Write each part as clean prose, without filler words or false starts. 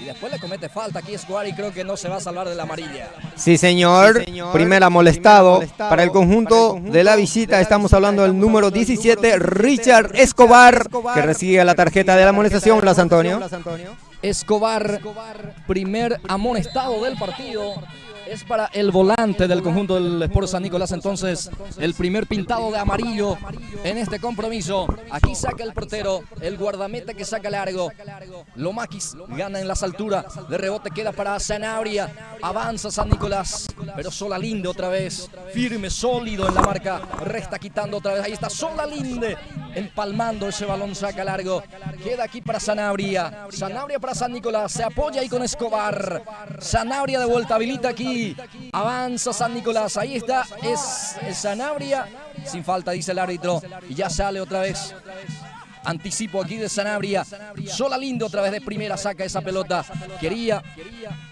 después le comete falta aquí Escobar y creo que no se va a salvar de la amarilla. Sí, señor. Primera molestado para el conjunto de la visita. Estamos hablando del número 17, Richard Escobar, que recibe la tarjeta de la amonestación, Blas Antonio. Escobar, primer amonestado del partido. Es para el volante del conjunto del Sport San Nicolás, entonces el primer pintado de amarillo en este compromiso. Aquí saca el portero, el guardameta que saca largo. Lomakis gana en las alturas, de rebote queda para Sanabria. Avanza San Nicolás, pero Solalinde otra vez, firme, sólido en la marca. Resta quitando otra vez, ahí está Solalinde, empalmando ese balón, saca largo. Queda aquí para Sanabria, Sanabria para San Nicolás, se apoya ahí con Escobar. Sanabria de vuelta, habilita aquí. Avanza San Nicolás, ahí está, es Sanabria, sin falta dice el árbitro, y ya sale otra vez. Anticipo aquí de Sanabria. Solalinde otra vez de primera saca esa pelota. Quería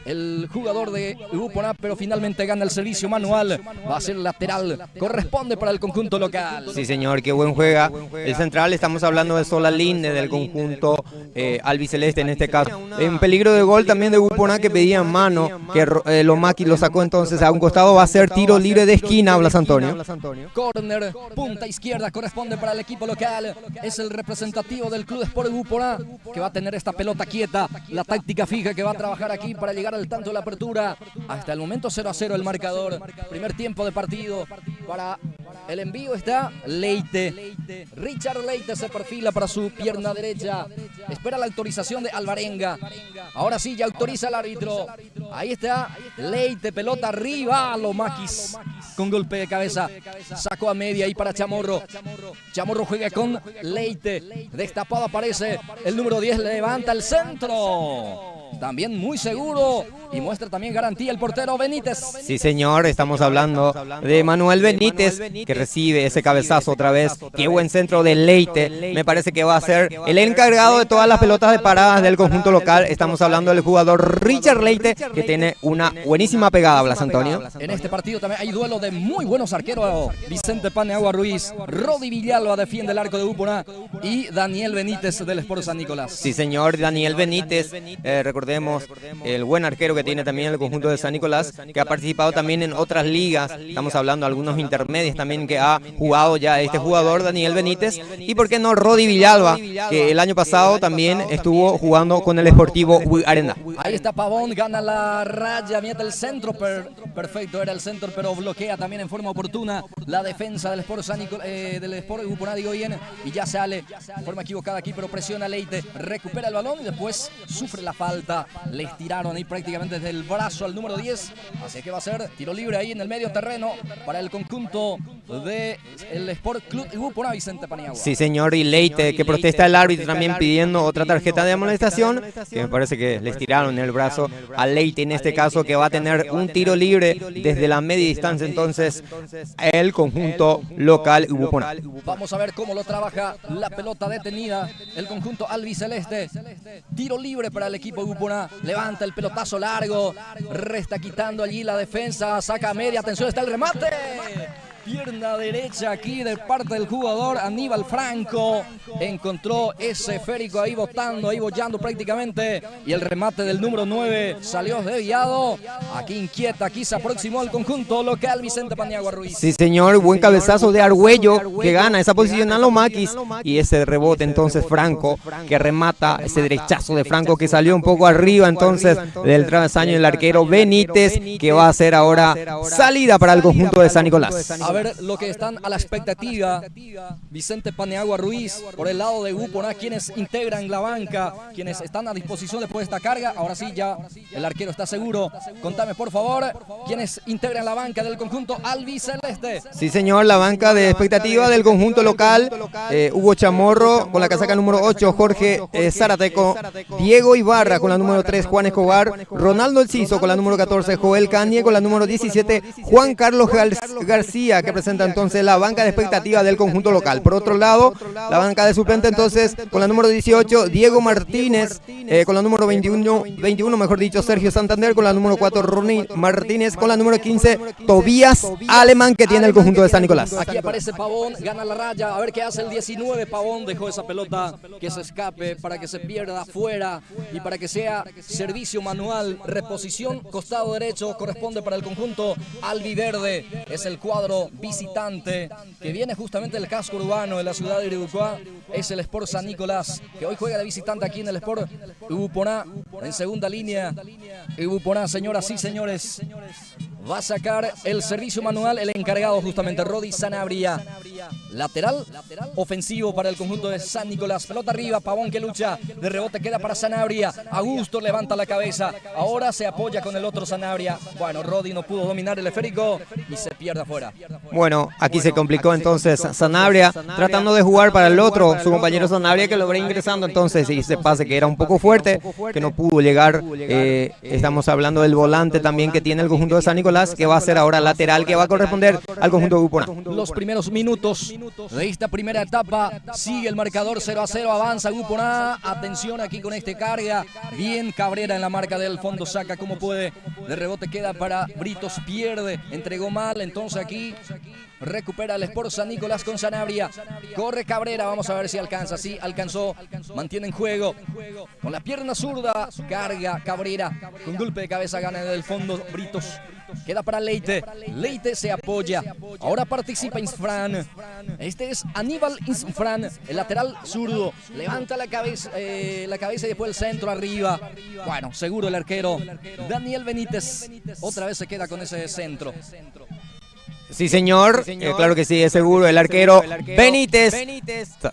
el jugador de Upuná, pero finalmente gana el servicio manual. Va a ser lateral. Corresponde para el conjunto local. Sí, señor, qué buen juega el central. Estamos hablando de Solalinde del conjunto albiceleste en este caso. En peligro de gol también de Upuná, que pedía mano, que Lomakis lo sacó entonces a un costado. Va a ser tiro libre de esquina, Blas Antonio. Corner, punta izquierda, corresponde para el equipo local. Es el representativo del Club Sport Upuná, que va a tener esta pelota quieta, la táctica fija que va a trabajar aquí para llegar al tanto de la apertura. Hasta el momento 0-0 el marcador. Primer tiempo de partido. Para el envío está Leite. Richard Leite se perfila para su pierna derecha. Espera la autorización de Alvarenga. Ahora sí, ya autoriza el árbitro. Ahí está Leite, pelota arriba. Lomakis con golpe de cabeza. Sacó a media ahí para Chamorro. Chamorro juega con Leite. Destapado aparece el número 10, levanta el centro. También muy seguro y muestra también garantía el portero Benítez. Sí, señor, estamos hablando de Manuel Benítez, que recibe ese cabezazo otra vez. Qué buen centro de Leite. Me parece que va a ser el encargado de todas las pelotas de paradas del conjunto local. Estamos hablando del jugador Richard Leite, que tiene una buenísima pegada, Blas Antonio. En este partido también hay duelo de muy buenos arqueros. Vicente Paniagua Ruiz, Rodi Villalba defiende el arco de Upuná y Daniel Benítez del Sport San Nicolás. Sí, señor, Daniel Benítez, recordemos el buen arquero que tiene también el conjunto de San Nicolás, que ha participado también en otras ligas. Estamos hablando de algunos intermedios también que ha jugado ya este jugador, Daniel Benítez. Y por qué no Rodi Villalba, que el año pasado también estuvo jugando con el Sportivo Arena. Ahí está Pavón, gana la raya, mete el centro, perfecto era el centro, pero bloquea también en forma oportuna la defensa del Sport San Nicolás, del Sport Upuná, digo bien, y ya sale de forma equivocada aquí, pero presiona Leite, recupera el balón y después sufre la falta. Le estiraron ahí prácticamente desde el brazo al número 10, así que va a ser tiro libre ahí en el medio terreno para el conjunto del Sport Club Upuná, Vicente Paniagua. Sí, señor, y Leite, que protesta el árbitro también pidiendo otra tarjeta de amonestación, que me parece que le estiraron el brazo a Leite en este caso, que va a tener un tiro libre desde la media distancia entonces el conjunto local Upuná. Vamos a ver cómo lo trabaja la pelota detenida el conjunto albiceleste. Tiro libre para el equipo Upuná. Levanta el pelotazo largo, resta quitando allí la defensa, saca a media, atención, está el remate. Pierna derecha aquí de parte del jugador Aníbal Franco. Encontró ese esférico ahí botando, ahí bollando prácticamente. Y el remate del número 9 salió desviado. Aquí inquieta, aquí se aproximó al conjunto local Vicente Paniagua Ruiz. Sí, señor, buen cabezazo de Argüello, que gana esa posición a Lomakis. Y ese rebote entonces Franco, que remata ese derechazo de Franco que salió un poco arriba entonces del travesaño del arquero Benítez, que va a hacer ahora salida para el conjunto de San Nicolás. A ver lo que están a la expectativa. Vicente Paniagua Ruiz por el lado de Upuná, quienes integran la banca, quienes están a disposición después de esta carga. Ahora sí, ya el arquero está seguro. Contame por favor, quienes integran la banca del conjunto albiceleste. Sí, señor, la banca de expectativa del conjunto local. Hugo Chamorro con la casaca número 8, Jorge Zarateco, Diego Ibarra con la número 3, Juan Escobar, Ronaldo Elciso con la número 14, Joel Cañe con la número 17, Juan Carlos García, que presenta entonces la banca de expectativa del conjunto local. Por otro lado, la banca de suplente entonces con la número 18, Diego Martínez, con la número 21, mejor dicho, Sergio Santander, con la número 4, Ronnie Martínez, con la número 15, Tobías Alemán, que tiene el conjunto de San Nicolás. Aquí aparece Pavón, gana la raya, a ver qué hace el 19, Pavón dejó esa pelota que se escape para que se pierda afuera y para que sea servicio manual, reposición, costado derecho, corresponde para el conjunto albiverde. Es el cuadro visitante que viene justamente del casco urbano de la ciudad de Iribucuá. Es el Sport San Nicolás, que hoy juega de visitante aquí en el Sport Ubuponá, en segunda línea. Ubuponá, señoras y señores, va a sacar el servicio manual el encargado justamente, Rodi Sanabria. Lateral ofensivo para el conjunto de San Nicolás. Pelota arriba, Pavón que lucha, de rebote queda para Sanabria. Augusto levanta la cabeza, ahora se apoya con el otro Sanabria. Bueno, Rodi no pudo dominar el esférico y se pierde afuera. Bueno, aquí se complicó entonces Sanabria, tratando de jugar para el otro, su compañero Sanabria, que lo ve ingresando entonces, y ese pase que era un poco fuerte, que no pudo llegar. Estamos hablando del volante también que tiene el conjunto de San Nicolás, que va a ser ahora lateral, que va a corresponder al conjunto de Ubuponá. Los primeros minutos de esta primera etapa, sigue el marcador 0-0, avanza Ubuponá. Atención aquí con este carga, bien Cabrera en la marca del fondo, saca como puede, de rebote queda para Britos, pierde, entregó mal, entonces aquí recupera el Sport San Nicolás con Sanabria, corre Cabrera, vamos a ver si alcanza, sí, alcanzó, mantiene en juego, con la pierna zurda, carga Cabrera, con golpe de cabeza gana del fondo Britos, queda para Leite, Leite se apoya, ahora participa Insfran, este es Aníbal Insfran, el lateral zurdo, levanta la cabeza y después el centro arriba, bueno, seguro el arquero Daniel Benítez, otra vez se queda con ese centro. Sí, señor, claro que sí, es seguro el arquero Benítez,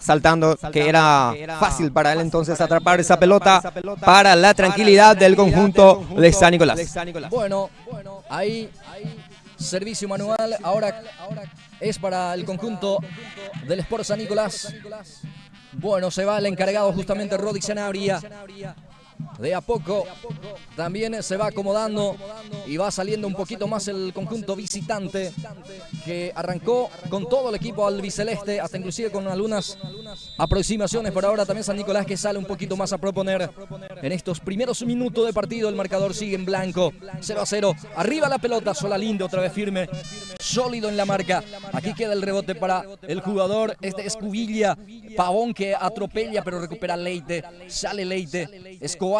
saltando, que era fácil para él entonces atrapar esa pelota para la tranquilidad del conjunto de San Nicolás. Bueno, ahí servicio manual, ahora es para el conjunto del Sport San Nicolás. Bueno, se va el encargado justamente Rodi Sanabria. De a poco también se va acomodando y va saliendo un poquito más el conjunto visitante, que arrancó con todo el equipo albiceleste, hasta inclusive con algunas aproximaciones. Por ahora también San Nicolás, que sale un poquito más a proponer en estos primeros minutos de partido. El marcador sigue en blanco, 0-0. Arriba la pelota, Solalinde otra vez firme, sólido en la marca. Aquí queda el rebote para el jugador, este es Cubilla. Pavón que atropella pero recupera Leite, sale Leite, Escobar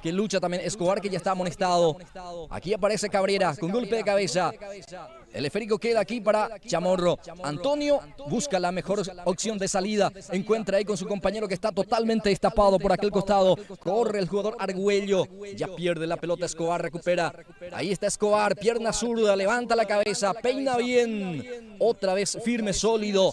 que lucha también, Escobar que ya está amonestado. Aquí aparece Cabrera con golpe de cabeza. El esférico queda aquí para Chamorro. Antonio busca la mejor opción de salida. Encuentra ahí con su compañero que está totalmente destapado por aquel costado. Corre el jugador Argüello. Ya pierde la pelota Escobar, recupera. Ahí está Escobar, pierna zurda, levanta la cabeza, peina bien. Otra vez firme, sólido.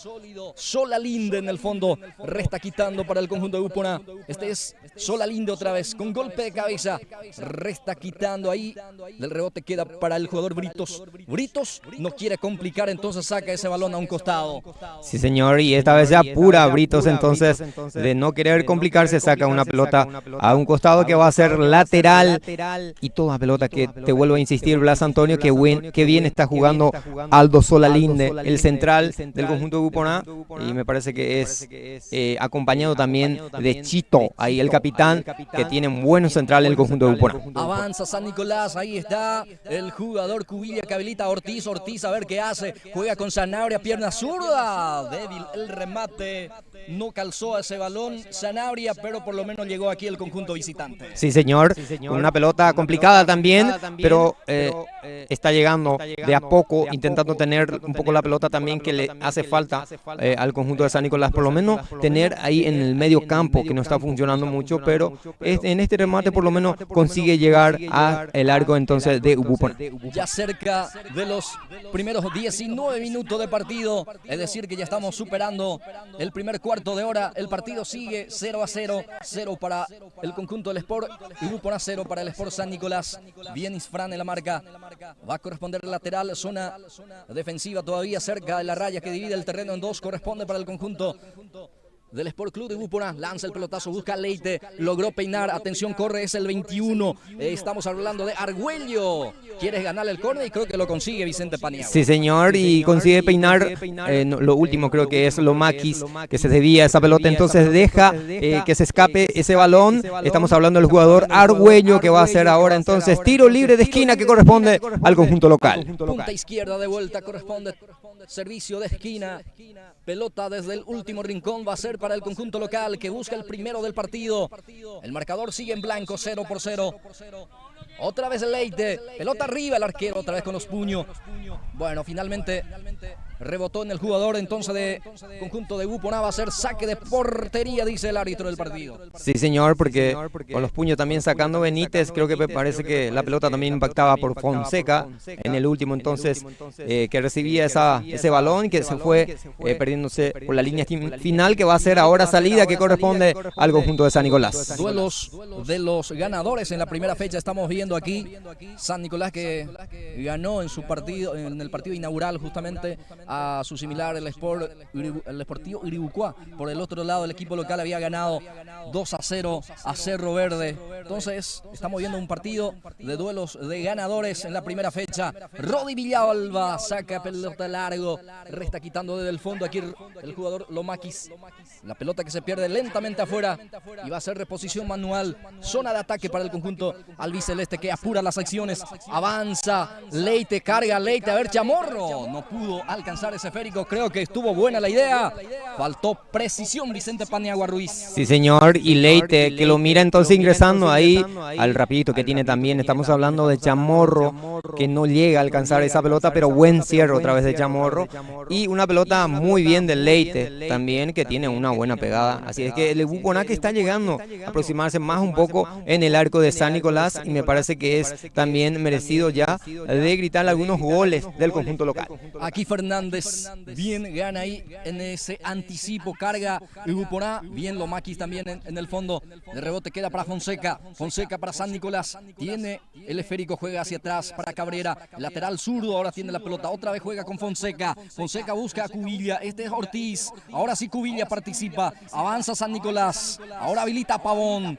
Solalinde en el fondo. Resta quitando para el conjunto de Ubuponá. Este es Solalinde otra vez con golpe de cabeza. Resta quitando ahí. Del rebote queda para el jugador Britos. Britos no quiere complicar, entonces saca ese balón a un costado. Sí, señor, y esta vez ya pura Britos, entonces, de no querer complicarse, saca una pelota a un costado que va a ser lateral. Y toda pelota que, te vuelvo a insistir, Blas Antonio, que bien está jugando Aldo Solalinde, el central del conjunto de Ubuponá, y me parece que es acompañado también de Chito, ahí el capitán, que tiene un buen central en el conjunto de Ubuponá. Avanza San Nicolás, ahí está el jugador Cubilla que habilita a Ortiz, a ver qué hace, juega con Sanabria, pierna zurda, débil el remate, no calzó a ese balón Sanabria, pero por lo menos llegó aquí el conjunto visitante. Sí, señor, con una pelota complicada también, pero está llegando de a poco, intentando tener un poco la pelota también que le hace falta al conjunto de San Nicolás, por lo menos tener ahí en el medio campo, que no está funcionando mucho, pero en este remate por lo menos consigue llegar al arco entonces de Ubuponá. Ya cerca de los primeros 19 minutos de partido, es decir que ya estamos superando el primer cuarto de hora. El partido sigue 0-0, 0 para el conjunto del Sport Ubuponá, 0 para el Sport San Nicolás. Bien Isfran en la marca, va a corresponder el lateral, zona defensiva todavía cerca de la raya que divide el terreno en dos, corresponde para el conjunto del Sport Club de Búpona. Lanza el pelotazo, busca Leite, logró peinar, atención, corre, es el 21. Estamos hablando de Argüello. Quieres ganarle el córner y creo que lo consigue Vicente Paniagua. Sí, señor, y consigue peinar. Lo último creo que es Lomakis, que se desvía esa pelota, entonces deja que se escape ese balón. Estamos hablando del jugador Argüello, que va a hacer ahora entonces tiro libre de esquina que corresponde al conjunto local. Punta izquierda de vuelta, corresponde servicio de esquina. Pelota desde el último rincón va a ser para el conjunto local, que busca el primero del partido. El marcador sigue en blanco, 0-0. Otra vez Leite, pelota arriba el arquero, otra vez con los puños. Bueno, finalmente rebotó en el jugador entonces de conjunto de Búpona. Va a ser saque de portería, dice el árbitro del partido. Sí, señor, porque con los puños también sacando Benítez, creo que me parece que la pelota también impactaba por Fonseca en el último entonces, que recibía ese balón que se fue perdiéndose por la línea final, que va a ser ahora salida que corresponde al conjunto de San Nicolás. Duelos de los ganadores en la primera fecha, estamos viendo aquí San Nicolás, que ganó en su partido, en el partido inaugural justamente a su similar el Sportivo Iribucuá. Por el otro lado el equipo local había ganado 2-0 a Cerro Verde. Entonces estamos viendo un partido de duelos de ganadores en la primera fecha. Rodi Villalba saca pelota largo, resta quitando desde el fondo aquí el jugador Lomakis. La pelota que se pierde lentamente afuera y va a ser reposición manual. Zona de ataque para el conjunto albiceleste, que apura las acciones. Avanza Leite, carga Leite, a ver Chamorro. No pudo alcanzar ese esférico, creo que estuvo buena la idea. Faltó precisión Vicente Paniagua Ruiz. Sí, señor, y Leite que lo mira entonces ingresando ahí al rapidito que tiene también. Estamos hablando de Chamorro, que no llega a alcanzar esa pelota, pero buen cierre otra vez de Chamorro. Y una pelota muy bien de Leite también, que tiene una buena pegada. Así es que el Búpona que está llegando a aproximarse más un poco en el arco de San Nicolás, y me parece que es también merecido ya de gritar algunos goles del conjunto local. Aquí Fernández bien gana ahí en ese anticipo, carga Búpona, bien Lomakis también en el fondo. De rebote queda para Fonseca, Fonseca para San Nicolás, tiene el esférico, juega hacia atrás para Cabrera, lateral zurdo, ahora tiene la pelota, otra vez juega con Fonseca, Fonseca busca a Cubilla, este es Ortiz, ahora sí Cubilla participa, avanza San Nicolás, ahora habilita a Pavón,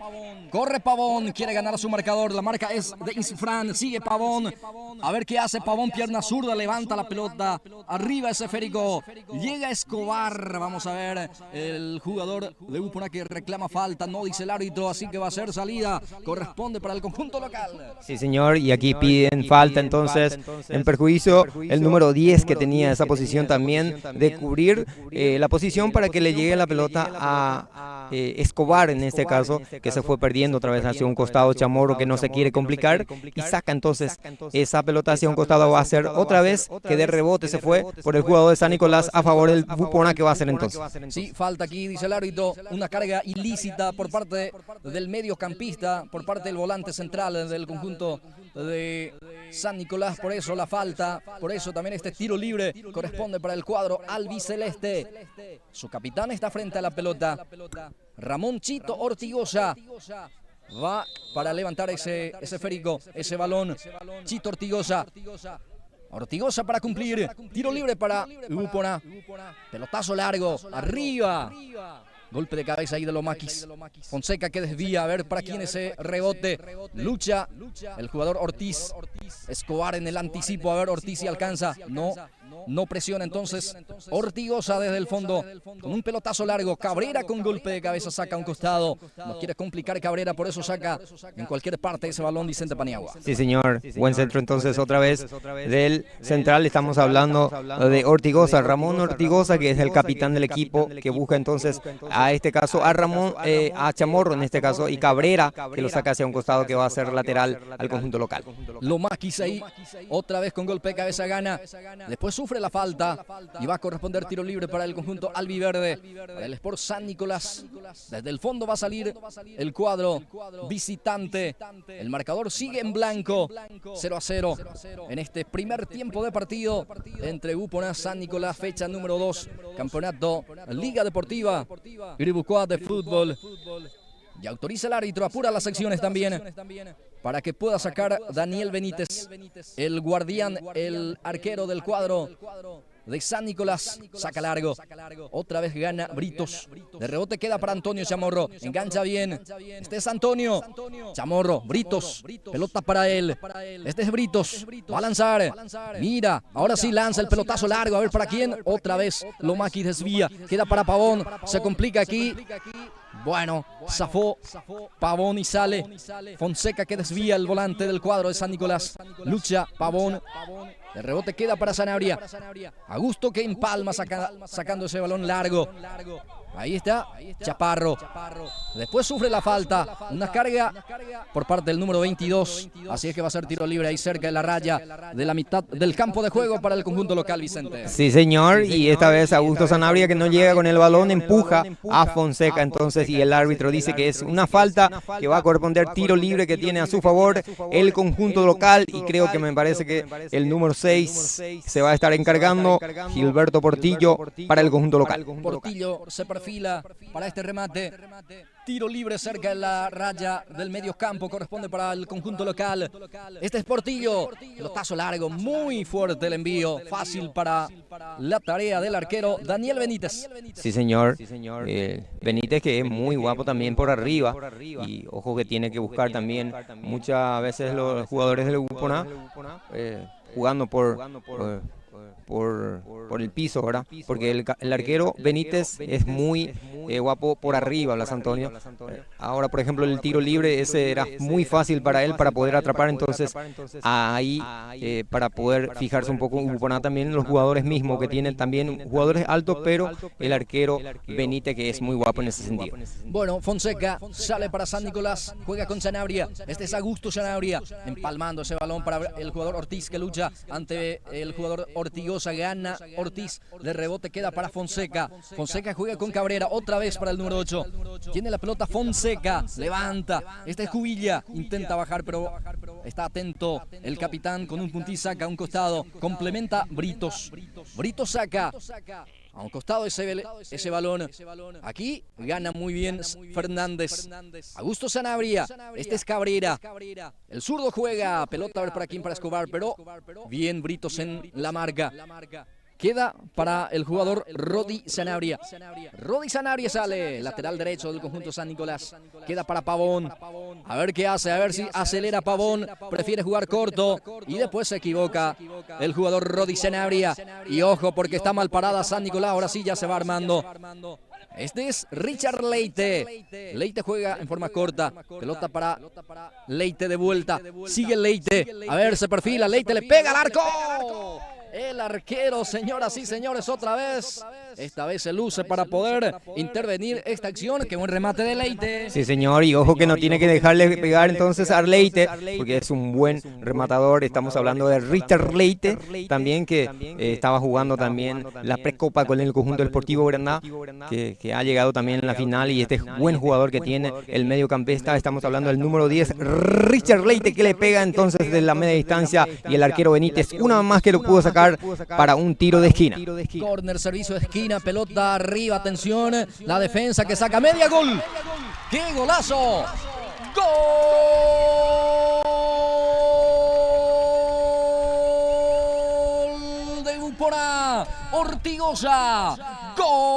corre Pavón, quiere ganar a su marcador, la marca es de Insifran, sigue Pavón, a ver qué hace Pavón, pierna zurda, levanta la pelota, arriba ese esférico, llega Escobar, vamos a ver, el jugador de Búpona que reclama falta, no dice el árbitro, así que va a ser salida, corresponde para el conjunto local. Sí, señor, y aquí piden falta entonces en perjuicio el número 10, que tenía esa posición también de cubrir la posición para que le llegue la pelota a Escobar en este caso, que se fue perdiendo otra vez hacia un costado. Chamorro, que no se quiere complicar y saca entonces esa pelota hacia un costado. Va a ser otra vez que de rebote se fue por el jugador de San Nicolás a favor del Búpona, que va a ser entonces. Sí, falta aquí, dice el árbitro, una carga ilícita por parte del mediocampista, por parte del volante central del conjunto de San Nicolás, por eso la falta, por eso también este tiro libre corresponde para el cuadro albiceleste. Su capitán está frente a la pelota, Ramón Chito Ortigosa. Va para levantar ese esférico, ese balón. Chito Ortigosa. Ortigosa para cumplir. Tiro libre para Búpona. Pelotazo largo. Arriba. Golpe de cabeza ahí de Lomakis. Fonseca que desvía. A ver para quién ese rebote. Lucha el jugador Ortiz. Escobar en el anticipo. A ver, Ortiz si alcanza. No presiona entonces Ortigosa desde el fondo con un pelotazo largo. Cabrera con golpe de cabeza saca a un costado. No quiere complicar Cabrera, por eso saca en cualquier parte ese balón Vicente Paniagua. Sí, señor. Buen centro entonces otra vez del central. Estamos hablando de Ortigosa, Ramón Ortigosa, que es el capitán del equipo, que busca entonces a este caso a Ramón, a Chamorro en este caso, y Cabrera, que lo saca hacia un costado, que va a ser lateral al conjunto local. Lomakis ahí, otra vez con golpe de cabeza gana. Después sufre la falta y va a corresponder tiro libre para el conjunto albiverde, para el Sport San Nicolás. Desde el fondo va a salir el cuadro visitante. El marcador sigue en blanco, 0-0 en este primer tiempo de partido entre Búpona San Nicolás, fecha número 2, campeonato Liga Deportiva Iribucuá de fútbol. Y autoriza el árbitro, apura las secciones también para que pueda sacar Daniel Benítez, el guardián, el arquero del cuadro de San Nicolás. Saca largo. Otra vez gana Britos. De rebote queda para Antonio Chamorro. Engancha bien. Este es Antonio. Chamorro. Britos. Pelota para él. Este es Britos. Va a lanzar. Mira. Ahora sí lanza el pelotazo largo. A ver para quién. Otra vez Lomaki desvía. Queda para Pavón. Se complica aquí. Bueno, zafó Pavón y sale Fonseca, que desvía el volante del cuadro de San Nicolás. Lucha Pavón. El rebote queda para Sanabria. Augusto que empalma sacando ese balón largo. Ahí está Chaparro. Después sufre la falta. Una carga por parte del número 22. Así es que va a ser tiro libre ahí cerca de la raya de la mitad del campo de juego para el conjunto local, Vicente. Sí, señor. Y esta vez Augusto Sanabria, que no llega con el balón, empuja a Fonseca. Entonces, y el árbitro dice que es una falta que va a corresponder tiro libre que tiene a su favor el conjunto local. Y creo que me parece que el número 6 se va a estar encargando Gilberto Portillo para el conjunto local. Portillo se perfila para este remate. Tiro libre cerca de la raya del medio campo. Corresponde para el conjunto local. Este es Portillo. Pelotazo largo. Muy fuerte el envío. Fácil para la tarea del arquero Daniel Benítez. Sí, señor. Benítez, que es muy guapo también por arriba. Y ojo que tiene que buscar también muchas veces los jugadores del Upona jugando por el piso, ¿verdad? Porque el arquero Benítez es muy guapo por arriba, Blas Antonio. Ahora, por ejemplo, el tiro libre, ese era muy fácil para él para poder atrapar. Entonces, ahí, para poder fijarse un poco, Upona también los jugadores mismos, que tienen también jugadores altos, pero el arquero Benítez, que es muy guapo en ese sentido. Bueno, Fonseca sale para San Nicolás, juega con Sanabria. Este es Augusto Sanabria, empalmando ese balón para el jugador Ortiz, que lucha ante el jugador Ortigosa. Gana Ortiz, de rebote queda para Fonseca. Fonseca juega con Cabrera, otra vez para el número 8. Tiene la pelota Fonseca, levanta. Este es Jubilla, intenta bajar, pero está atento el capitán con un puntí, saca a un costado. Complementa Britos. Britos saca a un costado ese balón. Aquí gana muy bien Fernández. Augusto Sanabria. Este es Cabrera. El zurdo juega. Pelota a ver para quién, para Escobar. Pero bien Britos en la marca. Queda para el jugador Rodi Sanabria. Rodi Sanabria sale, lateral derecho del conjunto San Nicolás. Queda para Pavón. A ver qué hace, a ver si acelera Pavón. Prefiere jugar corto y después se equivoca el jugador Rodi Sanabria. Y ojo, porque está mal parada San Nicolás. Ahora sí ya se va armando. Este es Richard Leite. Leite juega en forma corta. Pelota para Leite de vuelta. Sigue Leite. A ver, se perfila. Leite le pega al arco. El arquero, señoras y señores, otra vez. Esta vez se luce para poder intervenir esta acción. Qué buen remate de Leite. Sí, señor, y ojo que no tiene que dejarle pegar entonces a Leite, porque es un buen rematador. Estamos hablando de Richard Leite, también que estaba jugando también la precopa con el conjunto del Sportivo Granada, que ha llegado también en la final, y este buen jugador que tiene el mediocampista. Estamos hablando del número 10, Richard Leite, que le pega entonces de la media distancia, y el arquero Benítez, una más que lo pudo sacar para un tiro de esquina. Corner, servicio de esquina, pelota arriba, atención, la defensa que saca media, gol. ¡Qué golazo! ¡Gol de Upona! Ortigosa. ¡Gol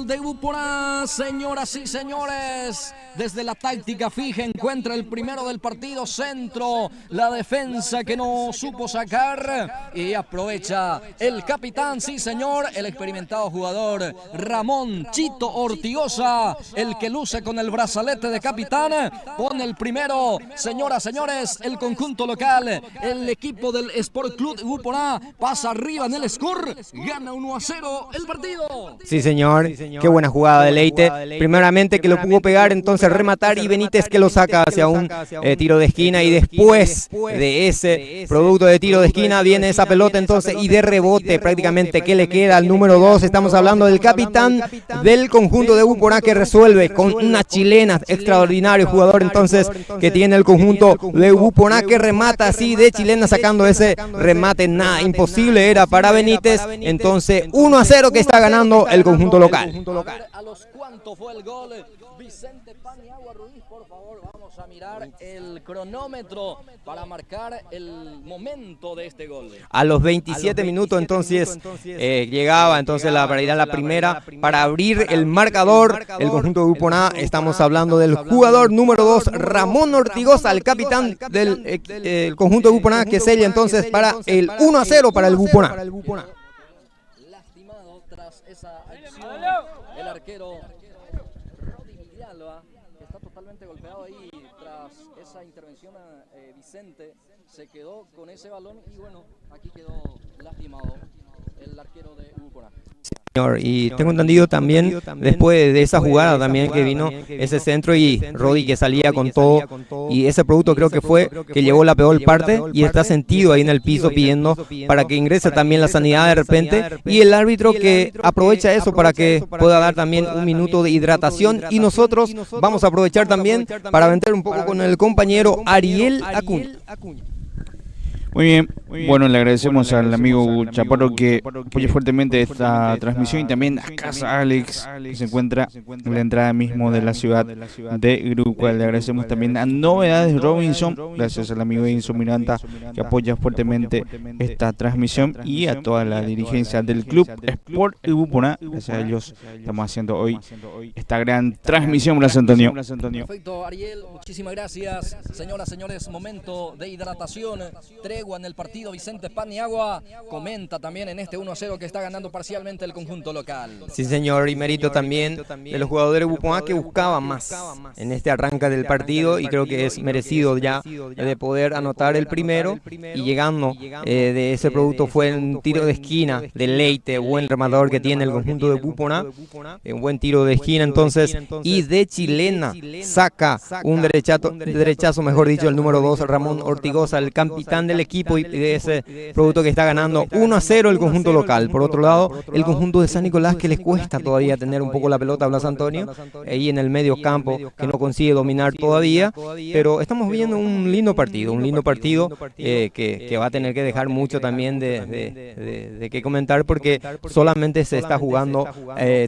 de Upona, señoras y señores! Desde la táctica fija encuentra el primero del partido, centro, la defensa que no supo sacar, y aprovecha el capitán, sí señor, el experimentado jugador Ramón Chito Ortigosa, el que luce con el brazalete de capitán, pone el primero. Señoras, señores, el conjunto local, el equipo del Sport Club Upona pasa arriba en el score, gana 1-0 el partido. Sí señor, qué buena jugada de Leite, primeramente que lo pudo pegar, entonces rematar, y Benítez que lo saca hacia un tiro de esquina, y después de ese producto de tiro de esquina viene esa pelota entonces, y de rebote prácticamente que le queda al número 2. Estamos hablando del capitán del conjunto de Upona, que resuelve con una chilena, extraordinario jugador entonces que tiene el conjunto de Upona, que remata así de chilena, sacando ese remate, nada, imposible era para Benítez. Entonces 1-0 que está ganando el conjunto local. ¿A los cuánto fue el gol? Vicente Pan. Paniagua Ruiz, por favor, vamos a mirar el cronómetro para marcar el momento de este gol. A los 27 minutos entonces llegaba entonces la paridad, la primera, para abrir el marcador. El conjunto de Grupo A, estamos hablando del jugador número 2, Ramón Ortigosa, el capitán del conjunto de Grupo A, que sella entonces para el 1-0 para el Grupo A. Lastimado tras esa acción, el arquero Rodi Villalba, que está totalmente golpeado ahí tras esa intervención. Vicente se quedó con ese balón y bueno, aquí quedó lastimado el arquero de Grupo A. Y tengo entendido también, después de esa jugada también que vino ese centro y Rodi que salía con todo, y ese producto creo que fue que llevó la peor parte y está sentido ahí en el piso pidiendo para que ingrese también la sanidad de repente, y el árbitro que aprovecha eso para que pueda dar también un minuto de hidratación, y nosotros vamos a aprovechar también para aventar un poco con el compañero Ariel Acuña. Muy bien, bueno, le agradecemos al amigo Chaparro que apoya fuertemente esta transmisión, y también a Casa Alex, que se encuentra en la entrada mismo de la ciudad de Grupo. Le agradecemos también a Novedades Robinson, gracias al amigo Edinson Miranda que apoya fuertemente esta transmisión, y a toda la dirigencia del Club Sport Grupo A. Gracias a ellos estamos haciendo hoy esta gran transmisión. Gracias, Antonio. Perfecto, Ariel, muchísimas gracias. Señoras, señores, momento de hidratación, tregua en el partido. Vicente Paniagua comenta también en este 1-0 que está ganando parcialmente el conjunto local. Sí, señor, y mérito también de los jugadores de Grupo A que buscaban más en este arranque del partido, y creo que es merecido ya de poder anotar el primero, y llegando de ese producto fue un tiro de esquina de Leite, buen rematador que tiene el conjunto de Grupo A, un buen tiro de esquina entonces, y de chilena saca un derechazo, mejor dicho, el número 2, Ramón Ortigosa, el capitán del equipo, y de ese producto que está ganando 1-0 el conjunto local. Por otro lado, el conjunto de San Nicolás, que les cuesta todavía tener un poco la pelota, Blas Antonio, ahí en el medio campo, que no consigue dominar todavía, pero estamos viendo un lindo partido que va a tener que dejar mucho también de qué comentar, porque solamente se está jugando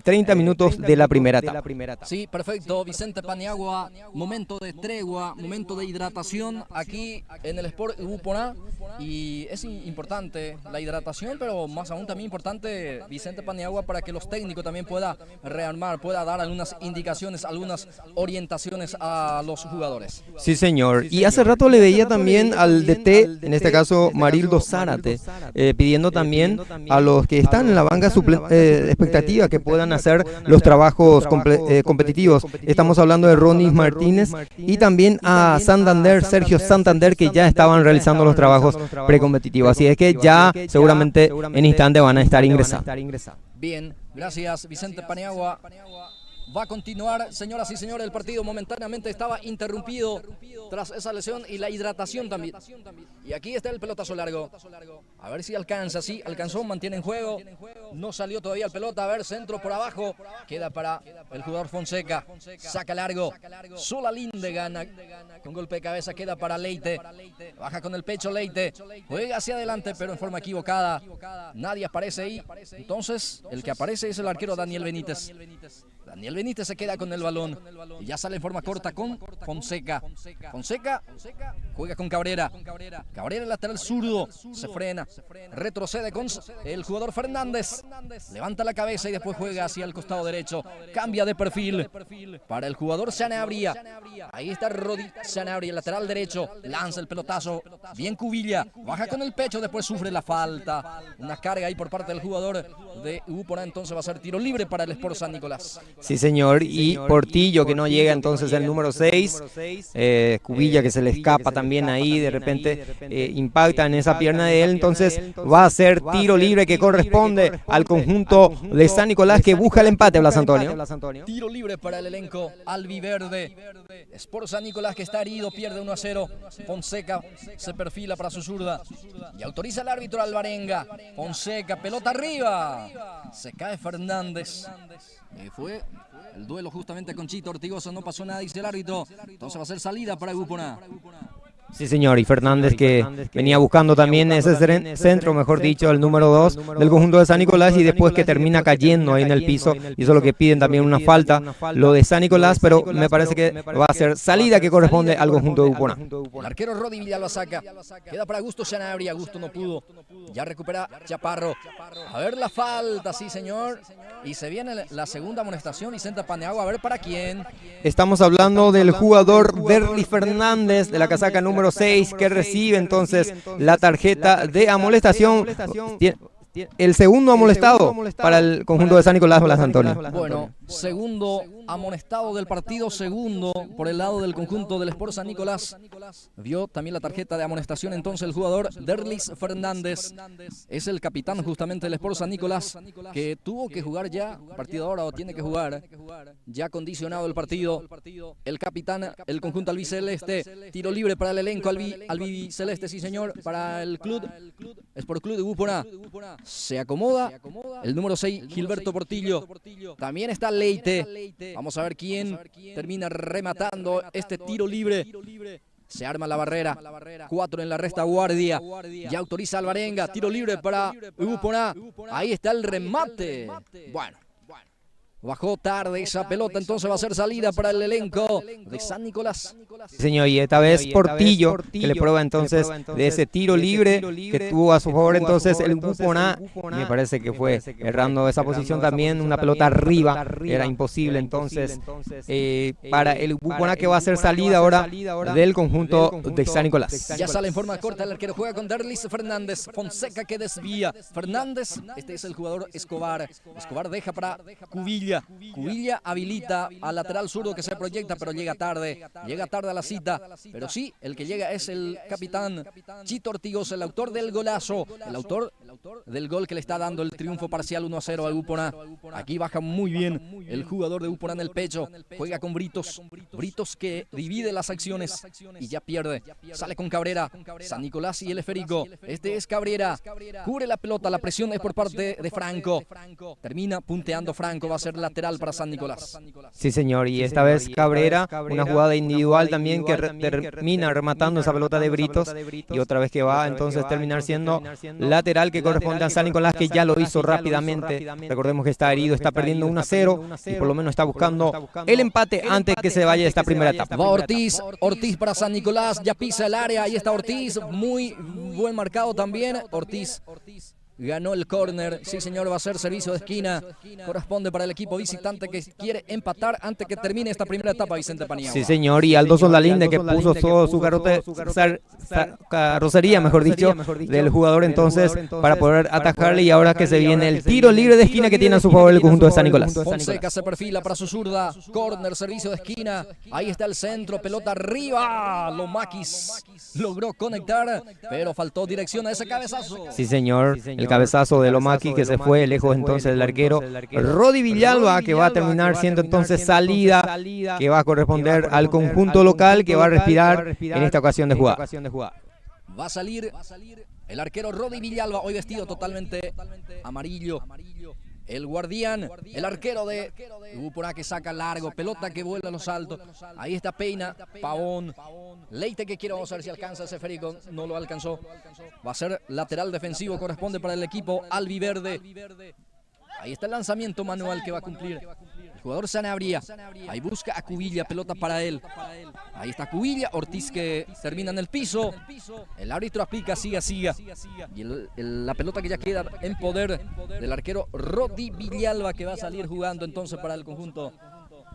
30 minutos de la primera etapa. Sí, perfecto, Vicente Paniagua, momento de tregua, momento de hidratación aquí en el Sport Grupo A. Y es importante la hidratación, pero más aún también importante Vicente Paniagua para que los técnicos también puedan rearmar, pueda dar algunas indicaciones, algunas orientaciones a los jugadores. Sí, señor. Y hace rato le veía también al DT, en este caso Marildo Zárate, pidiendo también a los que están en la banca expectativa que puedan hacer los trabajos competitivos. Estamos hablando de Ronnie Martínez y también a Santander, Sergio Santander, que ya estaban realizando los trabajos precompetitivos. Así es que ya seguramente en instante van a estar ingresando. Bien, gracias Vicente Paniagua. Va a continuar, señoras y señores, el partido momentáneamente estaba interrumpido tras esa lesión y la hidratación también. Y aquí está el pelotazo largo. A ver si alcanza, sí, alcanzó, mantiene en juego. No salió todavía el pelota, a ver, centro por abajo. Queda para el jugador Fonseca. Saca largo. Sola Linde gana. Con golpe de cabeza queda para Leite. Baja con el pecho Leite. Juega hacia adelante, pero en forma equivocada. Nadie aparece ahí. Entonces, el que aparece es el arquero Daniel Benítez. Daniel Benítez se queda con el balón y ya sale en forma corta con Fonseca. Fonseca juega con Cabrera. Cabrera, lateral zurdo, se frena, retrocede con el jugador Fernández. Levanta la cabeza y después juega hacia el costado derecho. Cambia de perfil para el jugador Sanabria. Ahí está Rodi Sanabria, lateral derecho. Lanza el pelotazo. Bien Cubilla. Baja con el pecho, después sufre la falta. Una carga ahí por parte del jugador de Grupo A. Entonces va a ser tiro libre para el Sport San Nicolás. Sí, señor, y Portillo que no llega entonces el número 6, Cubilla que se le escapa también ahí, de repente impacta en esa pierna de él, entonces va a ser tiro libre que corresponde al conjunto de San Nicolás, que busca el empate, Blas Antonio. Tiro libre para el elenco albiverde. Sport San Nicolás, que está herido, pierde 1-0. Fonseca se perfila para su zurda y autoriza el árbitro Alvarenga. Fonseca, pelota arriba, se cae Fernández. Fue el duelo justamente con Chito Ortigosa, no pasó nada, dice el árbitro. Entonces va a ser salida para Grupo A. Sí, señor, y Fernández que venía buscando también ese centro, mejor dicho, el número 2 del conjunto de San Nicolás, y después que termina cayendo ahí en el piso, y eso es lo que piden también una falta, lo de San Nicolás, pero me parece que va a ser salida que corresponde al conjunto de Upona. El arquero Rodi Villalba saca, queda para Augusto Sanabria, Augusto no pudo, ya recupera Chaparro, a ver la falta, sí señor, y se viene la segunda amonestación y senta Paniagua, a ver para quién. Estamos hablando del jugador Derly Fernández de la casaca número 6 que recibe entonces la tarjeta de amonestación. El segundo amonestado para el conjunto de San Nicolás Blas Antonio. Bueno, segundo amonestado del partido, segundo por el lado del conjunto del Sport San Nicolás. Vio también la tarjeta de amonestación entonces el jugador Derlis Fernández. Es el capitán justamente del Sport San Nicolás, que tuvo que jugar ya, partido ahora o tiene que jugar, ya condicionado el partido. El capitán, el conjunto albiceleste, tiro libre para el elenco albiceleste, sí señor, para el club, Sport Club de Upona. Se acomoda el número 6, Gilberto Portillo. También está Leite. Vamos a ver quién termina rematando este tiro libre. Se arma la barrera. 4 en la retaguardia. Ya autoriza Alvarenga. Tiro libre para Upona. Ahí está el remate. Bueno. Bajó tarde esa pelota, entonces va a ser salida para el elenco de San Nicolás. Sí, señor, y esta vez Portillo, que le prueba entonces de ese tiro libre que tuvo a su favor entonces el Upona. Me parece que fue errando esa posición también, una pelota arriba, era imposible entonces para el Upona, que va a ser salida ahora del conjunto de San Nicolás. Ya sale en forma corta el arquero, juega con Derlis Fernández, Fonseca que desvía. Fernández, este es el jugador Escobar. Escobar deja para Cubilla. Cubilla habilita al lateral zurdo que se proyecta, pero llega tarde a la cita. Pero sí, el que llega es el capitán Chito Ortigos, el autor del golazo, el autor del gol que le está dando el triunfo parcial 1-0 al Upona. Aquí baja muy bien el jugador de Upona en el pecho, juega con Britos que divide las acciones y ya pierde. Sale con Cabrera, San Nicolás y el esférico. Este es Cabrera, cubre la pelota, la presión es por parte de Franco. Termina punteando Franco, va a ser lateral para San Nicolás. Sí, señor, y esta vez Cabrera, una jugada individual también que termina rematando esa pelota de Britos, y otra vez que va entonces terminar siendo lateral que corresponde a San Nicolás, que ya lo hizo rápidamente. Recordemos que está herido, está perdiendo 1-0 y por lo menos está buscando el empate antes que se vaya esta primera etapa. Va Ortiz para San Nicolás, ya pisa el área, ahí está Ortiz, muy buen marcado también. Ortiz ganó el córner, sí señor, va a ser servicio de esquina, corresponde para el equipo visitante que quiere empatar antes que termine esta primera etapa, Vicente Paniagua. Sí señor, y Aldo Solalinde que puso todo su carrocería, mejor dicho, del jugador entonces para poder atajarle, y ahora que se viene el tiro libre de esquina que tiene a su favor el conjunto de San Nicolás. Fonseca se perfila para su zurda, córner, servicio de esquina, ahí está el centro, pelota arriba, Lomakis logró conectar, pero faltó dirección a ese cabezazo. Sí señor, el cabezazo de Lomaki que se fue lejos entonces del arquero Rodi Villalba, que va a terminar siendo entonces salida que va a corresponder al conjunto local, que va a respirar en esta ocasión de jugada. Va a salir el arquero Rodi Villalba, hoy vestido totalmente amarillo. El guardián, el arquero de Upona, que saca largo, pelota que vuela a los altos. Ahí está Peina, Pavón, Leite que quiere, vamos a ver si alcanza ese esférico, no lo alcanzó. Va a ser lateral defensivo, corresponde para el equipo albiverde. Ahí está el lanzamiento manual que va a cumplir el jugador Sanabria. Ahí busca a Cubilla, pelota para él. Ahí está Cubilla, Ortiz que termina en el piso. El árbitro aplica, siga. Y la pelota que ya queda en poder del arquero Rodi Villalba, que va a salir jugando entonces para el conjunto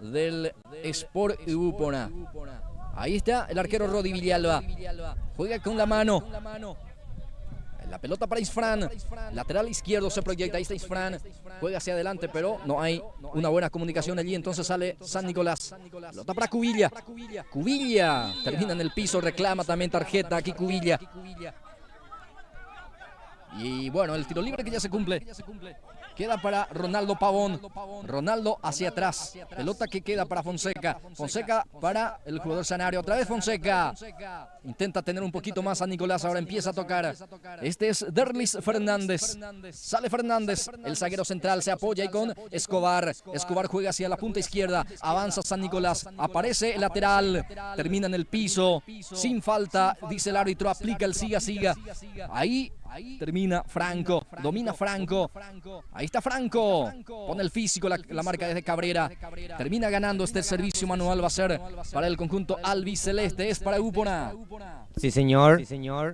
del Sport Upona. Ahí está el arquero Rodi Villalba. Juega con la mano. La pelota para Isfran, lateral izquierdo se proyecta, ahí está Isfran, juega hacia adelante, pero no hay una buena comunicación allí, entonces sale San Nicolás. Pelota para Cubilla, termina en el piso, reclama también tarjeta aquí Cubilla. Y bueno, el tiro libre que ya se cumple. Queda para Ronaldo Pavón. Ronaldo hacia atrás. Pelota que queda para Fonseca. Fonseca para el jugador Sanario. Otra vez Fonseca. Intenta tener un poquito más a Nicolás. Ahora empieza a tocar. Este es Derlis Fernández. Sale Fernández. El zaguero central se apoya y con Escobar. Escobar juega hacia la punta izquierda. Avanza San Nicolás. Aparece el lateral. Termina en el piso. Sin falta. Dice el árbitro. Aplica el siga-siga. Ahí termina Franco, domina Franco, ahí está Franco, pone el físico, la marca desde Cabrera, termina ganando este servicio manual, va a ser para el conjunto albiceleste, es para Upona. Sí señor,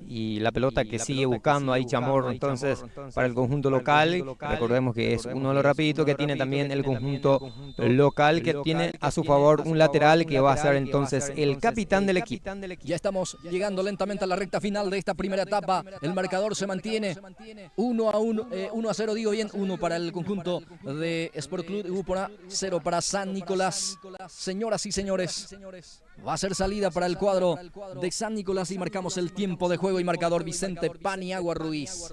y la pelota que sigue buscando ahí Chamorro entonces para el conjunto local. Recordemos que es uno de los rapiditos que tiene también el conjunto local, que tiene a su favor un lateral que va a ser entonces el capitán del equipo. Ya estamos llegando lentamente a la recta final de esta primera etapa, el marcador se mantiene 1-1, digo bien, 1 para el conjunto de Sport Club Upona, 0 para San Nicolás. Señoras y señores, va a ser salida para el cuadro de San Nicolás y marcamos el tiempo de juego y marcador Vicente Paniagua Ruiz.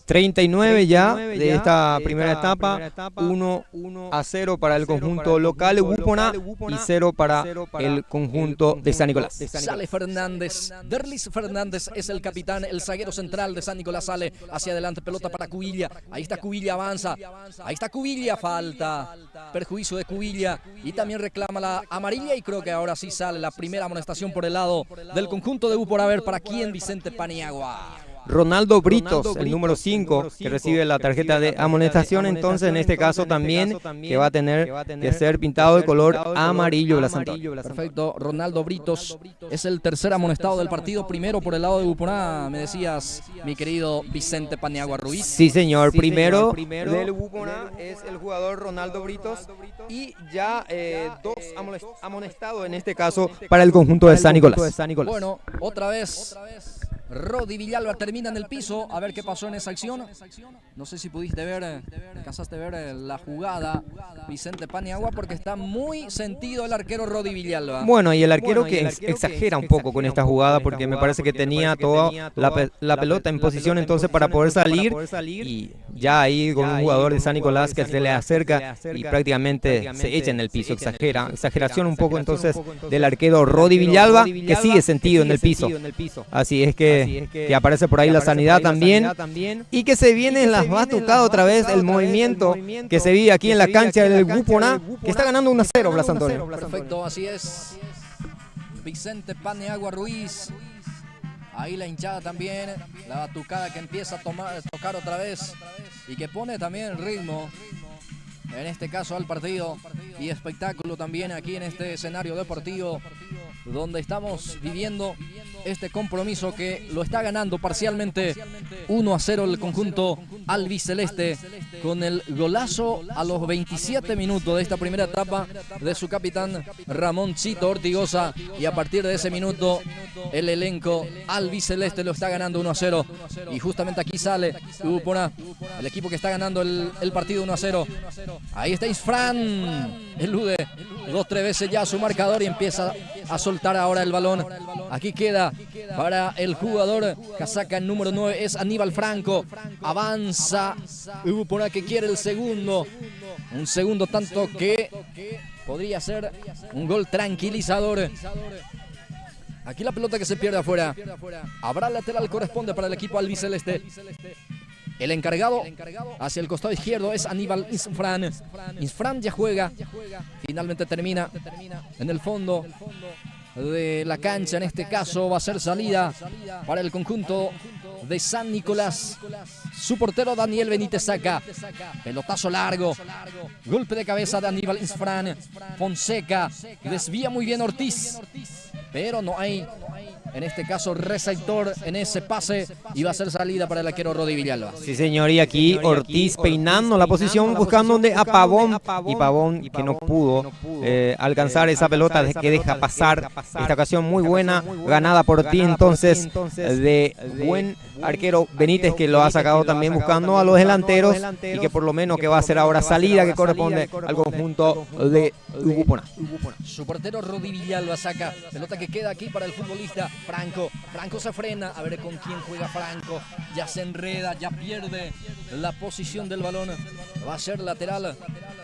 39 ya de esta primera etapa, 1-0 para el conjunto local Upona y 0 para el conjunto de San Nicolás. Sale Fernández, Derlis Fernández es el capitán, el zaguero central de San Nicolás sale hacia adelante, pelota para Cubilla, ahí está Cubilla, avanza, ahí está Cubilla, falta, perjuicio de Cubilla y también reclama la amarilla y creo que ahora sí sale la primera amonestación por el lado del conjunto de Upona. A ver, ¿para quién Vicente Paniagua? Ronaldo Britos, el número 5, que recibe la tarjeta de amonestación, entonces en este caso también que va a tener que ser pintado de color amarillo Blas Antonio. Perfecto, Ronaldo Britos es el tercer amonestado del partido, primero por el lado de Upona, me decías, mi querido Vicente Paniagua Ruiz. Sí señor, primero del Upona es el jugador Ronaldo Britos y ya 2 amonestados en este caso para el conjunto de San Nicolás. Bueno, otra vez Rodi Villalba termina en el piso. A ver qué pasó en esa acción. No sé si pudiste ver, alcanzaste a ver la jugada, Vicente Paniagua, porque está muy sentido el arquero Rodi Villalba. Bueno, y el arquero que exagera un poco con esta jugada, porque me parece que tenía toda la pelota en posición entonces para poder salir, y ya ahí con un jugador de San Nicolás que se le acerca y prácticamente se echa en el piso. Exageración un poco entonces del arquero Rodi Villalba, que sigue sentido en el piso. Así es que aparece por ahí la sanidad también, y que se viene en las batucadas otra vez el movimiento que se vive aquí en la cancha del Upona, que está ganando 1-0 Blas Antonio. Perfecto, así es. Vicente Paniagua Ruiz. Ahí la hinchada también, la batucada que empieza a tocar otra vez y que pone también ritmo, en este caso al partido, y espectáculo también aquí en este escenario deportivo donde estamos viviendo este compromiso que lo está ganando parcialmente 1-0 el conjunto albiceleste, con el golazo a los 27 minutos de esta primera etapa de su capitán Ramón Chito Ortigosa, y a partir de ese minuto el elenco albiceleste lo está ganando 1-0, y justamente aquí sale Upona, el equipo que está ganando el partido 1-0. Ahí está Isfran, elude 2-3 veces ya su marcador y empieza a soltar ahora el balón. Aquí queda para el jugador casaca número 9, es Aníbal Franco. Avanza Upona, que quiere el segundo, un segundo tanto que podría ser un gol tranquilizador. Aquí la pelota que se pierde afuera. Habrá lateral, corresponde para el equipo albiceleste. El encargado hacia el costado izquierdo es Aníbal Isfran. Isfran ya juega. Finalmente termina en el fondo de la cancha. En este caso va a ser salida para el conjunto de San Nicolás. Su portero Daniel Benítez saca. Pelotazo largo. Golpe de cabeza de Aníbal Isfran. Fonseca desvía muy bien Ortiz, pero no hay, en este caso, receptor en ese pase, y va a ser salida para el arquero Rodi Villalba. Sí señor, y aquí Ortiz peinando la posición, buscando donde a Pavón, y Pavón que no pudo alcanzar esa pelota que deja pasar. Esta ocasión muy buena, ganada por Ortiz entonces, de buen arquero Benítez, que lo ha sacado también buscando a los delanteros, y que por lo menos que va a ser ahora salida que corresponde al conjunto de Upona. Su portero Rodi Villalba saca, pelota que queda aquí para el futbolista Franco. Franco se frena, a ver con quién juega Franco, ya se enreda, ya pierde la posición del balón. Va a ser lateral.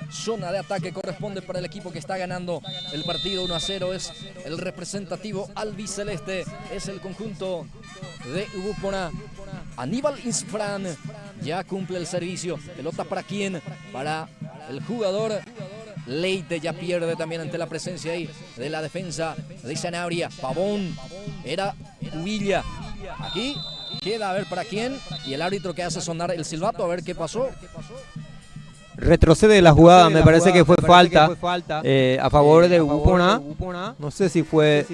Zona de ataque corresponde para el equipo que está ganando el partido 1-0. Es el representativo albiceleste. Es el conjunto de Ubupona. Aníbal Isfran ya cumple el servicio. Pelota para quién? Para el jugador Leite. Ya pierde también ante la presencia ahí de la defensa de Sanabria. Pavón. Era Uvilla. Aquí queda a ver para quién. Y el árbitro que hace sonar el silbato a ver qué pasó. Retrocede la jugada, me parece que fue falta a favor de Ubupona. No sé si fue.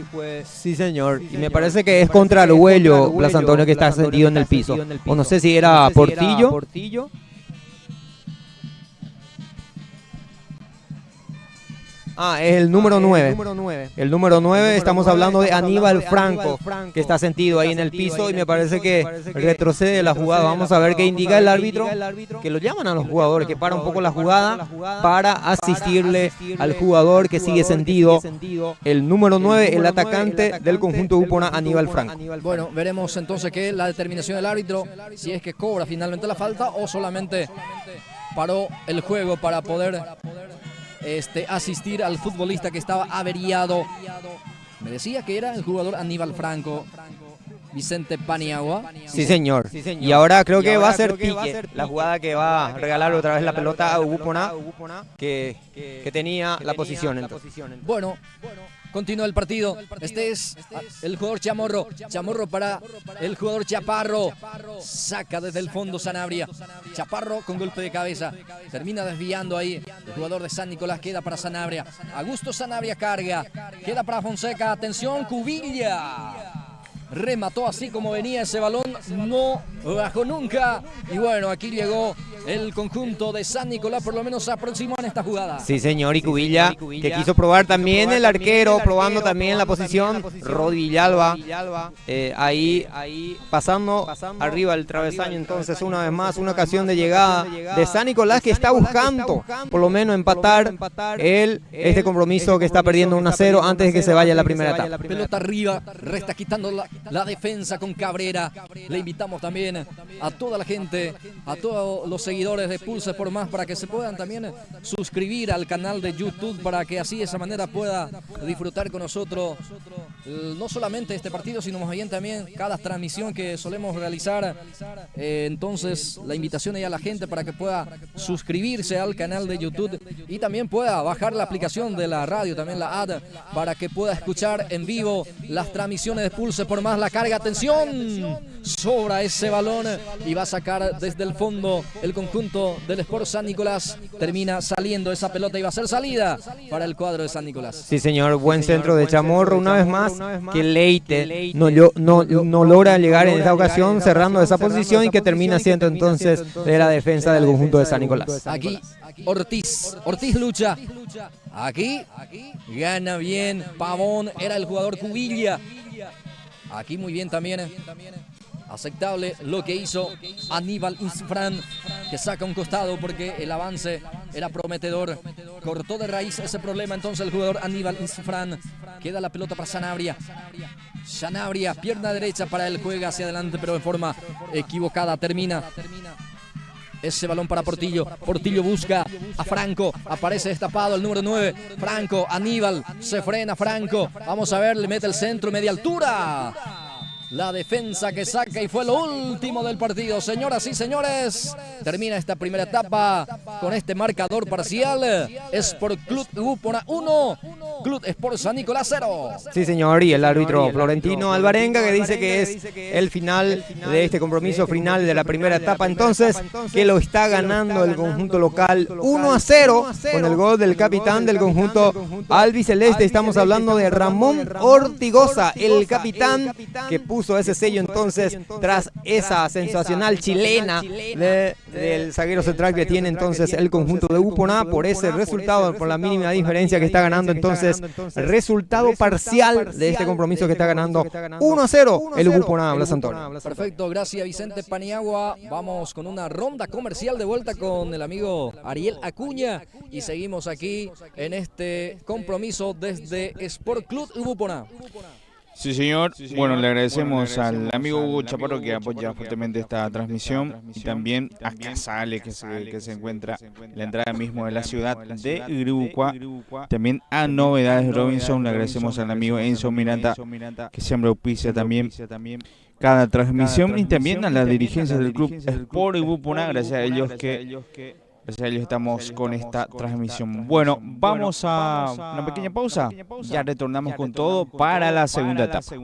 Sí, señor. Y me parece que es contra Arguello, Blas Antonio, que está sentido en el piso. O no sé si era Portillo. Es el número 9. El número 9, estamos hablando de Aníbal Franco, que está sentido ahí en el piso y me parece que retrocede la jugada. Vamos a ver qué indica el árbitro, que lo llaman a los jugadores, que para un poco la jugada para asistirle al jugador que sigue sentido. El número 9, el atacante del conjunto Ubupona, Aníbal Franco. Bueno, veremos entonces qué es la determinación del árbitro, si es que cobra finalmente la falta o solamente paró el juego para poder asistir al futbolista que estaba averiado. Me decía que era el jugador Aníbal Franco, Vicente Paniagua. Sí, señor. Y ahora creo que va a ser Pique, la jugada que va a regalar otra vez la pelota a Ubupona, que tenía la posición. Bueno, continúa el partido. Este es el jugador Chamorro. Chamorro para el jugador Chaparro. Saca desde el fondo Sanabria. Chaparro con golpe de cabeza. Termina desviando ahí. El jugador de San Nicolás queda para Sanabria. Augusto Sanabria carga. Queda para Fonseca. Atención, Cubilla. Remató así como venía ese balón, no bajó nunca. Y bueno, aquí llegó el conjunto de San Nicolás, por lo menos se aproximó en esta jugada. Sí, señor, y Cubilla, que quiso probar también el arquero, probando también la posición. Rodi Villalba, ahí pasando arriba del travesaño. Entonces, una vez más, una ocasión de llegada de San Nicolás, que está buscando por lo menos empatar este compromiso que está perdiendo 1-0 antes de que se vaya la primera etapa. Pelota arriba, resta quitando la defensa con Cabrera. Le invitamos también a toda la gente, a todos los seguidores de Pulse por Más, para que se puedan también suscribir al canal de YouTube, para que así de esa manera pueda disfrutar con nosotros no solamente este partido, sino más bien también cada transmisión que solemos realizar. Entonces la invitación ahí a la gente para que pueda suscribirse al canal de YouTube y también pueda bajar la aplicación de la radio, también la app, para que pueda escuchar en vivo las transmisiones de Pulse por Más. La carga, atención, sobra ese balón y va a sacar desde el fondo el conjunto del Sport San Nicolás. Termina saliendo esa pelota y va a ser salida para el cuadro de San Nicolás. Sí, señor, buen centro de Chamorro una vez más, que Leite no logra llegar en esta ocasión, cerrando esa posición, y que termina siendo entonces de la defensa del conjunto de San Nicolás. Aquí Ortiz lucha. Aquí gana bien Pavón, era el jugador Cubilla. Aquí muy bien también, aceptable lo que hizo Aníbal Isfran, que saca un costado porque el avance era prometedor. Cortó de raíz ese problema entonces el jugador Aníbal Isfran. Queda la pelota para Sanabria. Sanabria, pierna derecha para él, juega hacia adelante pero de forma equivocada. Termina ese balón para Portillo. Portillo busca a Franco. Aparece destapado el número 9. Franco, Aníbal. Se frena Franco. Vamos a ver, le mete el centro, media altura. La defensa que saca y fue lo último del partido. Señoras y señores, termina esta primera etapa con este marcador parcial. Sport Club Ubupona 1, Club Sport San Nicolás 0. Sí, señor, y el árbitro Florentino Alvarenga, que dice que es el final de este compromiso final de la primera etapa, entonces, que lo está ganando el conjunto local 1-0 con el gol del capitán del conjunto albiceleste. Estamos hablando de Ramón Ortigosa, el capitán que puso ese sello entonces tras esa sensacional chilena del zaguero central que tiene entonces el conjunto de Ubupona. Por ese resultado, por la mínima diferencia que está ganando entonces, resultado parcial de este compromiso que está ganando 1-0 el Ubupona, Blas Antonio. Perfecto, gracias Vicente Paniagua. Vamos con una ronda comercial de vuelta con el amigo Ariel Acuña y seguimos aquí en este compromiso desde Sport Club Ubupona. Sí, señor. Bueno, le agradecemos al amigo Hugo Chaparro que apoya fuertemente esta transmisión y también a Casale que se encuentra en la entrada mismo de la ciudad de Irucua. También a Novedades Robinson, le agradecemos al amigo Enzo Miranda que siempre auspicia también cada transmisión y también a las dirigencias del club Sport Ibupuna, gracias a ellos estamos con esta transmisión. Bueno, vamos a una pequeña pausa. Ya retornamos con todo para la segunda etapa.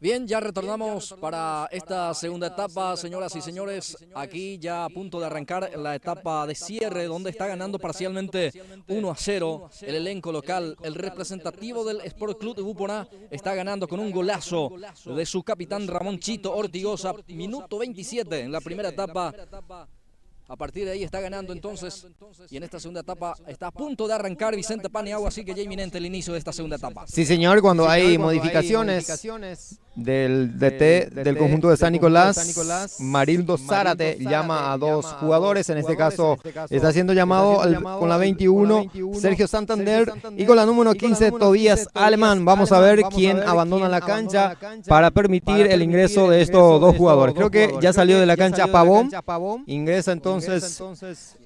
Bien, ya retornamos para esta segunda etapa, señoras y señores. Aquí ya a punto de arrancar la etapa de cierre, donde está ganando parcialmente 1-0 el elenco local. El representativo del Sport Club de Buponá está ganando con un golazo de su capitán Ramón Chito Ortigosa, minuto 27 en la primera etapa. A partir de ahí está ganando entonces, y en esta segunda etapa está a punto de arrancar Vicente Paniagua, así que ya inminente el inicio de esta segunda etapa. Sí, señor, cuando hay modificaciones del DT del conjunto de San Nicolás, Marildo Zárate llama a dos jugadores, en este caso está siendo llamado con la 21 Sergio Santander y con la número 15 Tobías Alemán. Vamos a ver quién abandona la cancha para permitir el ingreso de estos dos jugadores. Creo que ya salió de la cancha Pavón, ingresa entonces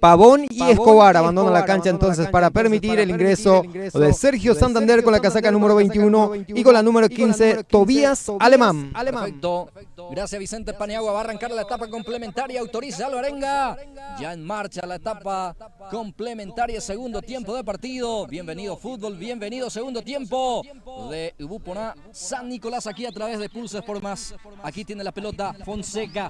Pavón y Escobar abandonan la cancha entonces para permitir el ingreso de Sergio Santander con la casaca número 21 y con la número 15 Tobías Alemán. Perfecto. Gracias Vicente Paniagua. Va a arrancar la etapa complementaria. Autoriza Alvarenga. Ya en marcha la etapa complementaria. Segundo tiempo de partido. Bienvenido fútbol. Bienvenido segundo tiempo de Buponá San Nicolás aquí a través de Pulse Sport Más. Aquí tiene la pelota Fonseca.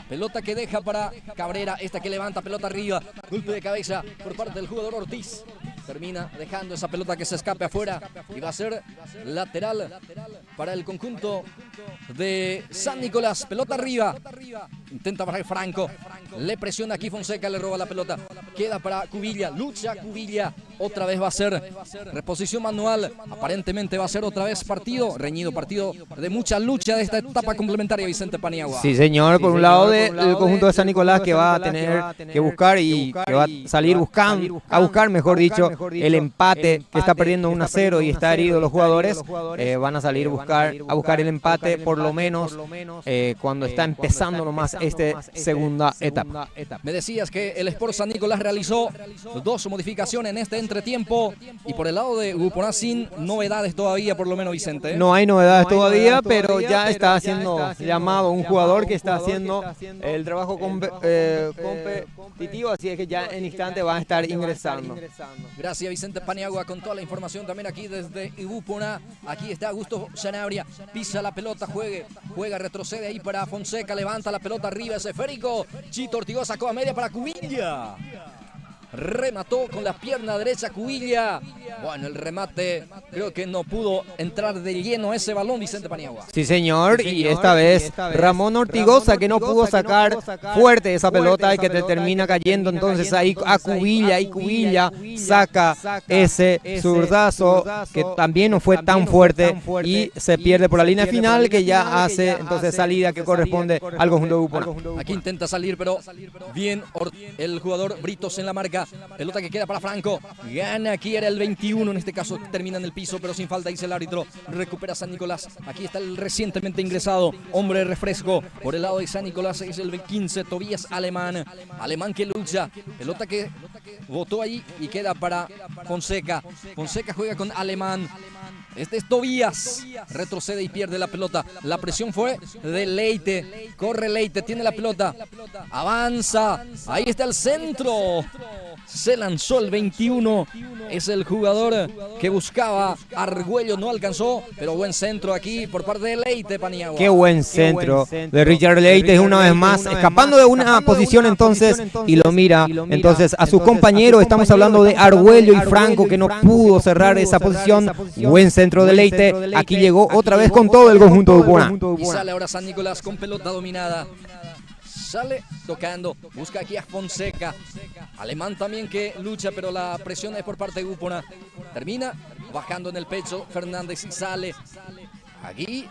Pelota que deja para Cabrera. Esta que levanta pelota arriba. Golpe de cabeza por parte del jugador Ortiz. Termina dejando esa pelota que se escape afuera y va a ser lateral para el conjunto de San Nicolás. Pelota arriba. Intenta bajar Franco. Le presiona aquí Fonseca, le roba la pelota. Queda para Cubilla. Lucha Cubilla. Otra vez va a ser reposición manual. Aparentemente va a ser otra vez partido. Reñido partido de mucha lucha de esta etapa complementaria, Vicente Paniagua. Sí, señor. Por un lado del conjunto de San Nicolás que va a tener que buscar y que va a salir a buscar, mejor dicho, el empate que está perdiendo 1-0 y está herido los jugadores. Van a salir a buscar el empate por lo menos cuando está empezando nomás esta segunda etapa. Me decías que el Sport San Nicolás realizó dos modificaciones en este entretiempo y por el lado de Buponá sin novedades todavía, por lo menos Vicente. No hay novedades todavía, pero ya está haciendo llamado un jugador que está haciendo el trabajo competitivo, así es que ya en instante va a estar ingresando. Gracias Vicente Paniagua con toda la información también aquí desde Buponá. Aquí está Augusto Sanabria, pisa la pelota, juega, retrocede ahí para Fonseca, levanta la pelota arriba, es esférico. Chito Ortigosa sacó a media para Cubilla. Remató con la pierna derecha Cubilla. Bueno, el remate creo que no pudo entrar de lleno ese balón Vicente Paniagua. Sí, señor, y esta vez Ramón Ortigosa que no pudo sacar fuerte esa pelota y que te termina cayendo entonces ahí a Cubilla y Cubilla saca ese zurdazo que también no fue tan fuerte y se pierde por la línea final que ya hace entonces salida que corresponde al conjunto de Buponá. Aquí intenta salir, pero bien el jugador Britos en la marca. Pelota que queda para Franco. Gana aquí, era el 21. En este caso termina en el piso, pero sin falta, dice el árbitro. Recupera San Nicolás. Aquí está el recientemente ingresado hombre de refresco. Por el lado de San Nicolás es el 15, Tobías Alemán. Alemán que lucha. Pelota que botó ahí y queda para Fonseca. Fonseca juega con Alemán. Este es Tobías. Retrocede y pierde la pelota. La presión fue de Leite. Corre Leite, tiene la pelota. Avanza. Ahí está el centro. Se lanzó el 21. Es el jugador que buscaba Argüello. No alcanzó, pero buen centro aquí por parte de Leite Paniagua. Qué buen centro de Richard Leite, una vez más escapando de una posición entonces y lo mira entonces a su compañero. Estamos hablando de Argüello y Franco que no pudo cerrar esa posición. Buen centro de Leite. Aquí llegó otra vez con todo el conjunto de Buponá. Y sale ahora San Nicolás con pelota dominada. Sale tocando, busca aquí a Fonseca. Alemán también que lucha, pero la presión es por parte de Buponá. Termina bajando en el pecho Fernández y sale. Aquí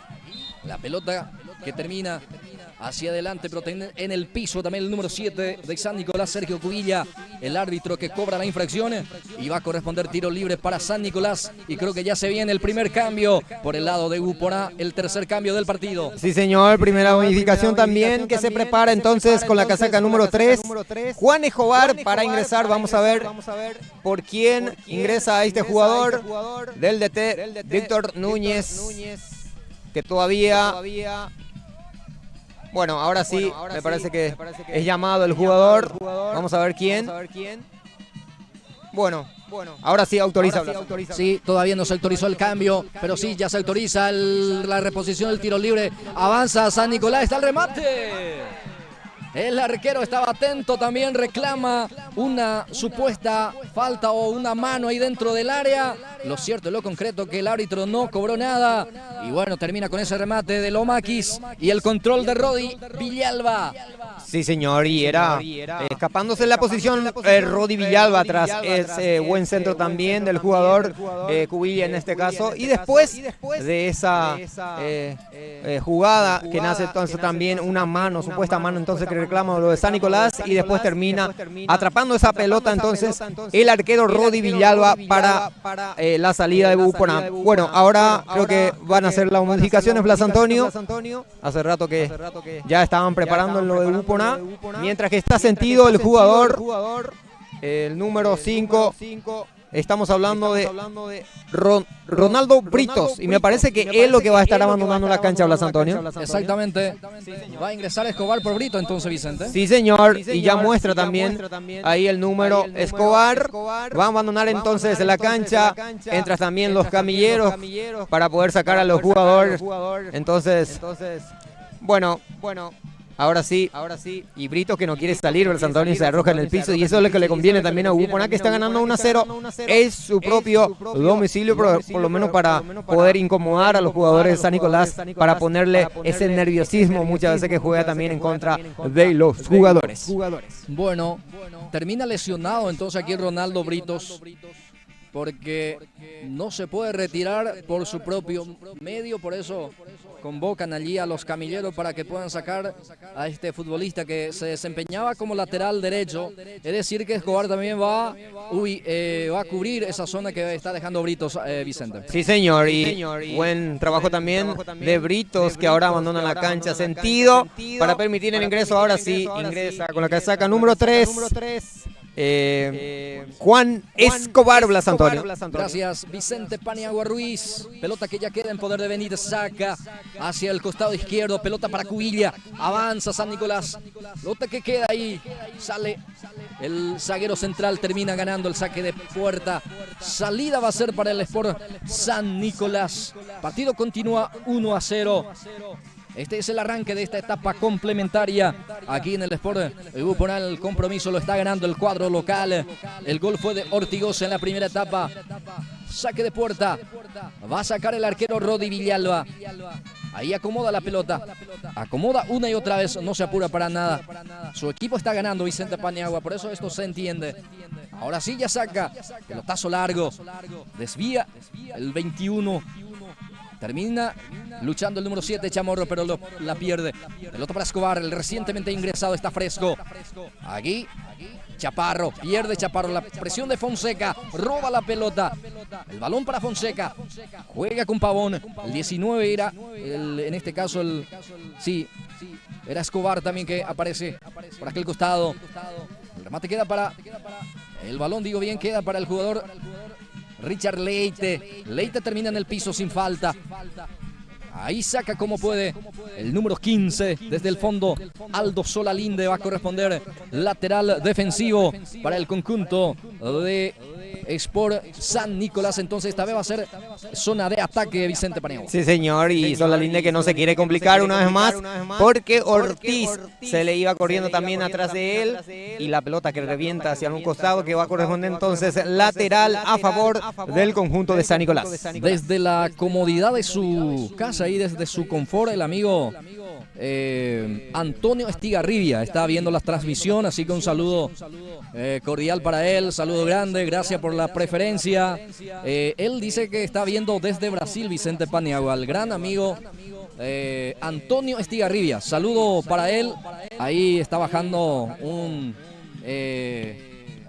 la pelota que termina hacia adelante, pero en el piso también el número 7 de San Nicolás, Sergio Cubilla, el árbitro que cobra la infracción, y va a corresponder tiro libre para San Nicolás, y creo que ya se viene el primer cambio por el lado de Buponá, el tercer cambio del partido. Sí, señor, primera modificación también que se prepara entonces con la casaca número 3, Juan Escobar para ingresar. Vamos a ver por quién ingresa a este jugador del DT, Víctor Núñez, que todavía... Bueno, ahora sí, me parece que es llamado el jugador. Vamos a ver quién. Ahora sí autoriza. Sí, todavía no se autorizó el cambio, pero sí, ya se autoriza la reposición del tiro libre. Avanza San Nicolás, está el remate. El arquero estaba atento, también reclama una supuesta falta o una mano ahí dentro del área. Lo cierto, lo concreto, que el árbitro no cobró nada. Y bueno, termina con ese remate de Lomakis y el control de Rodi Villalba. Sí, señor, y era escapándose de la posición Rodi Villalba tras ese buen centro también del jugador Cubilla en este caso. Y después de esa jugada que nace entonces también una mano, supuesta mano entonces que reclama lo de San Nicolás, y después termina atrapando esa pelota entonces el arquero Rodi Villalba para la salida de Bupona. Bueno, ahora creo que van a hacer las modificaciones Blas Antonio. Hace rato que ya estaban preparando lo de Bupona. Mientras que está sentido el jugador, el número 5, estamos hablando de Ronaldo Britos, y me parece que él lo que va a estar abandonando la cancha, Blas Antonio. Exactamente, va a ingresar Escobar por Brito entonces, Vicente. Sí, señor, y ya muestra también ahí el número Escobar. Va a abandonar entonces la cancha, entran también los camilleros para poder sacar a los jugadores. Entonces, bueno. Ahora sí, y Brito que no quiere salir, Blas Antonio se arroja en el piso, y eso es lo que le conviene también a Bupona, que está ganando 1-0. Es su propio domicilio, por lo menos para poder incomodar a los jugadores de San Nicolás, para ponerle ese nerviosismo muchas veces que juega también en contra de los jugadores. Bueno, termina lesionado entonces aquí Ronaldo Britos, porque no se puede retirar por su propio medio, por eso convocan allí a los camilleros para que puedan sacar a este futbolista que se desempeñaba como lateral derecho. Es decir, que Escobar también va a cubrir esa zona que está dejando Britos, Vicente. Sí, señor, y buen trabajo también de Britos, que ahora abandona la cancha, sentido para permitir el ingreso. Ahora sí ingresa con la casaca número 3. Juan Escobar, Blas Antonio. Gracias, Vicente Paniagua Ruiz. Pelota que ya queda en poder de Benítez, saca hacia el costado izquierdo, pelota para Cubilla, avanza San Nicolás, pelota que queda ahí, sale el zaguero central, termina ganando el saque de puerta. Salida va a ser para el Sport San Nicolás. Partido continúa 1-0. Este es el arranque de esta etapa complementaria aquí en el Sport Bupona. El compromiso lo está ganando el cuadro local. El gol fue de Ortigosa en la primera etapa. Saque de puerta. Va a sacar el arquero Rodi Villalba. Ahí acomoda la pelota. Acomoda una y otra vez. No se apura para nada. Su equipo está ganando, Vicente Paniagua. Por eso esto se entiende. Ahora sí ya saca. Pelotazo largo. Desvía el 21. Termina luchando el número 7, Chamorro, pero la pierde. Pelota para Escobar, el recientemente ingresado está fresco. Aquí, Chaparro, pierde Chaparro, la presión de Fonseca, roba la pelota. El balón para Fonseca, juega con Pavón. El 19 era, en este caso, era Escobar también que aparece por aquel costado. El remate queda para, el balón, digo bien, queda para el jugador Richard Leite. Leite termina en el piso sin falta. Ahí saca como puede el número 15 desde el fondo. Aldo Solalinde va a corresponder lateral defensivo para el conjunto de Sport San Nicolás. Entonces esta vez va a ser zona de ataque, Vicente Paniagua. Sí, señor, y Solalinde que no se quiere complicar una vez más, porque Ortiz se le iba corriendo también atrás de él, y la pelota que revienta hacia un costado, que va a corresponder entonces lateral a favor del conjunto de San Nicolás. Desde la comodidad de su casa y desde su confort, el amigo Antonio Estigarribia está viendo la transmisión, así que un saludo cordial para él, saludo grande, gracias por la preferencia. Él dice que está viendo desde Brasil, Vicente Paniagua, el gran amigo Antonio Estigarribia, saludo para él. Ahí está bajando un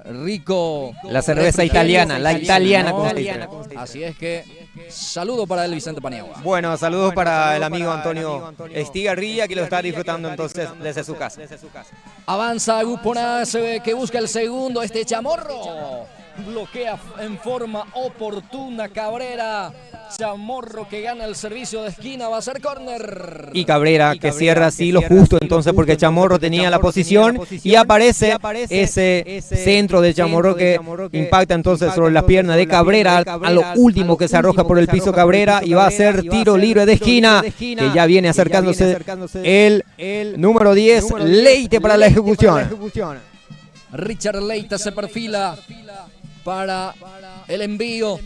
rico... La cerveza italiana, la italiana. Así es que saludo para él, Vicente Paniagua. Bueno, saludos para el amigo Antonio Estigarribia, que lo está disfrutando entonces desde su casa. Avanza Bupona, que busca el segundo, Chamorro. bloquea en forma oportuna Cabrera. Chamorro que gana el servicio de esquina, va a ser córner. Y Cabrera que cierra así lo justo entonces, porque Chamorro tenía la posición y aparece ese centro de Chamorro que impacta entonces sobre la pierna de Cabrera, a lo último que se arroja por el piso Cabrera, y va a ser tiro libre de esquina, que ya viene acercándose el número 10, Leite, para la ejecución. Richard Leite se perfila para el envío.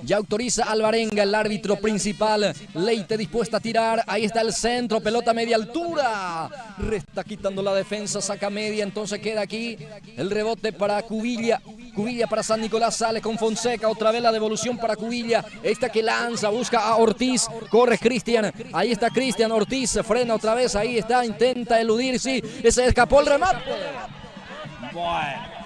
Ya autoriza Alvarenga, el árbitro principal. Leite dispuesta a tirar. Ahí está el centro, pelota media altura. Está quitando la defensa, saca media. Entonces queda aquí el rebote para Cubilla. Cubilla para San Nicolás, sale con Fonseca. Otra vez la devolución para Cubilla. Esta que lanza, busca a Ortiz. Corre Cristian. Ahí está Cristian Ortiz. Se frena otra vez. Ahí está, intenta eludir. Sí, se escapó el remate. Bueno.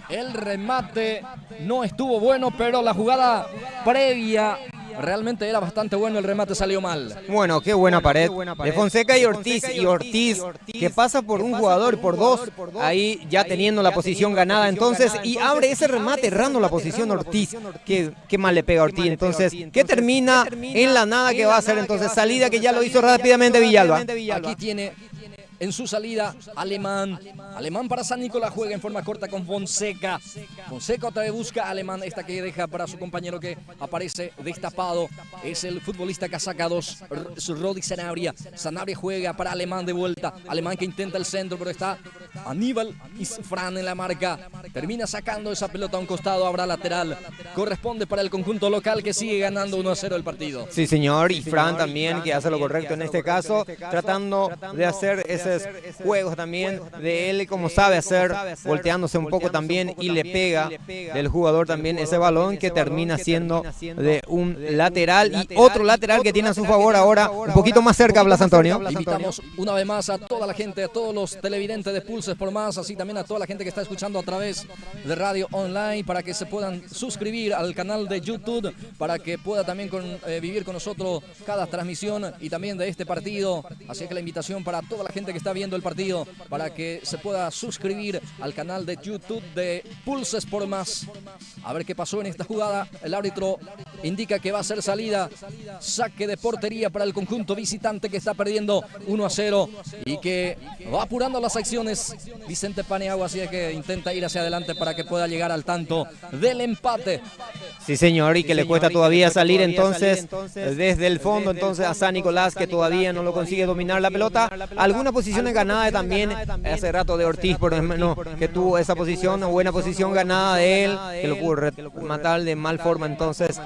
El remate no estuvo bueno, pero la jugada previa realmente era bastante bueno. El remate salió mal. Bueno, qué buena pared de Fonseca y Ortiz. Y Ortiz que pasa por un jugador, por dos, ahí ya teniendo la posición ganada entonces, y abre ese remate errando la posición Ortiz. Qué mal le pega a Ortiz entonces, que termina en la nada, que va a hacer entonces salida, que ya lo hizo rápidamente Villalba. Aquí tiene en su salida Alemán. Alemán para San Nicolás, juega en forma corta con Fonseca. Fonseca otra vez busca a Alemán, esta que deja para su compañero que aparece destapado. Es el futbolista casaca 2, Rodi Sanabria. Sanabria juega para Alemán de vuelta. Alemán que intenta el centro, pero está Aníbal Isfran en la marca. Termina sacando esa pelota a un costado, habrá lateral. Corresponde para el conjunto local, que sigue ganando 1-0 el partido. Sí, señor, y Fran también, que hace lo correcto en este caso, tratando de hacer esos juegos también de él, como sabe hacer, volteándose un poco también, y le pega del jugador también ese balón, que termina siendo de un lateral, y otro lateral que tiene a su favor ahora, un poquito más cerca, Blas Antonio. Invitamos una vez más a toda la gente, a todos los televidentes de Pulses por Más, así también a toda la gente que está escuchando a través de radio online, para que se puedan suscribir al canal de YouTube, para que pueda también vivir con nosotros cada transmisión y también de este partido. Así que la invitación para toda la gente que está viendo el partido, para que se pueda suscribir al canal de YouTube de Pulses por Más. A ver qué pasó en esta jugada. El árbitro indica que va a ser salida, saque de portería para el conjunto visitante, que está perdiendo 1-0 y que va apurando las acciones Vicente Paniagua, así es que intenta ir hacia adelante para que pueda llegar al tanto del empate. Sí, señor, y que le cuesta todavía salir entonces desde el fondo entonces a San Nicolás, que todavía no lo consigue dominar la pelota. Algunas posiciones ganadas también hace rato de Ortiz, por ejemplo, que tuvo esa posición, una buena posición ganada de él, que lo pudo matar de mal forma entonces.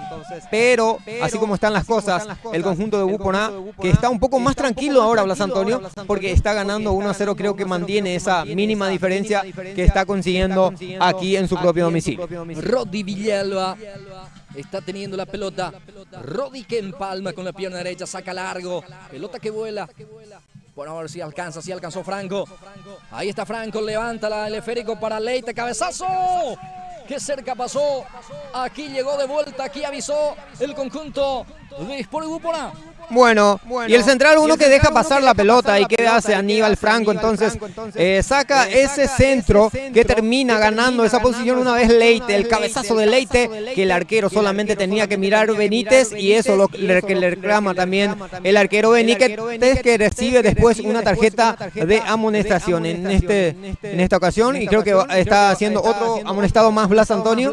Pero así como están las cosas, el conjunto de Buponá, que está un poco más tranquilo ahora, Blas Antonio, porque está ganando 1-0, creo que mantiene esa mínima diferencia que está consiguiendo aquí en su propio domicilio. Rodi Villalba está teniendo la pelota. Rodi que empalma con la pierna derecha, saca largo, pelota que vuela. Bueno, a ver si alcanza, si alcanzó Franco. Ahí está Franco, levanta el esférico para Leite, cabezazo. Qué cerca pasó. Aquí llegó de vuelta, aquí avisó el conjunto de Sport Buponá. Bueno, y el central uno que deja pasar la pelota, y que hace Aníbal Franco entonces saca ese centro que termina ganando esa posición una vez Leite, el cabezazo de Leite, que el arquero solamente tenía que mirar Benítez, y eso lo que le reclama también el arquero Benítez, que recibe después una tarjeta de amonestación en esta ocasión, y creo que está haciendo otro amonestado más, Blas Antonio.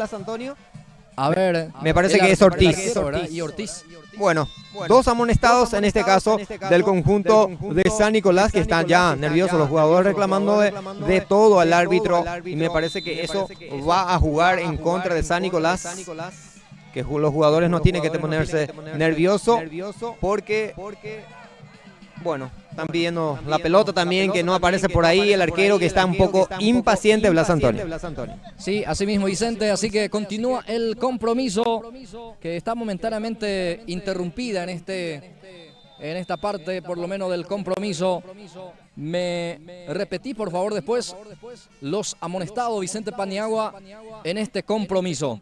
A ver, me parece que es Ortiz. Y Ortiz. Bueno, dos amonestados en este caso del conjunto de San Nicolás, que están ya nerviosos los jugadores, reclamando de todo al árbitro, y me parece que eso va a jugar en contra de San Nicolás, que los jugadores no tienen que ponerse nerviosos, porque bueno, están pidiendo la pelota también, que no aparece por ahí el arquero, que está un poco impaciente, Blas Antonio. Sí, así mismo, Vicente, así que continúa el compromiso, que está momentáneamente interrumpida en esta parte, por lo menos, del compromiso. Me repetí, por favor, después los amonestados Vicente Paniagua en este compromiso.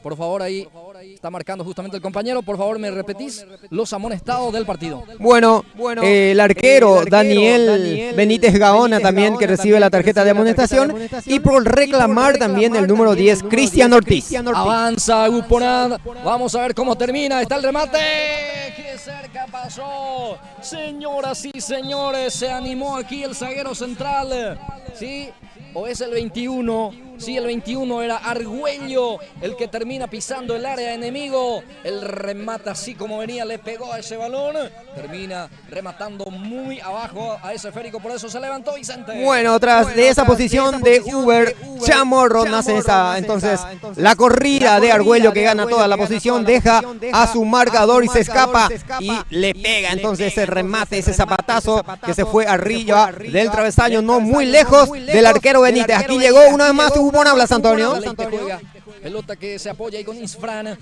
Por favor, ahí está marcando justamente el compañero. Por favor, me repetís los amonestados del partido. Bueno, el arquero Daniel Benítez Gaona también, que recibe la tarjeta de amonestación. Y por reclamar también el número 10, Cristian Ortiz. Avanza Uponad. Vamos a ver cómo termina. Está el remate. ¡Qué cerca pasó! Señoras y señores, se animó aquí el zaguero central. ¿Sí? ¿O es el 21? Sí, el 21 era Argüello, el que termina pisando el área enemigo. El remata así como venía, le pegó a ese balón. Termina rematando muy abajo a ese esférico, por eso se levantó Vicente. Bueno, tras de esa posición de Uber, Chamorro nace entonces la corrida de Argüello, que gana toda la posición, deja a su marcador y se escapa y le pega entonces ese remate, ese zapatazo que se fue arriba del travesaño, no muy lejos del arquero Benítez. Aquí llegó una vez más Ubona, Blas Antonio. Pelota que se apoya ahí con Infran.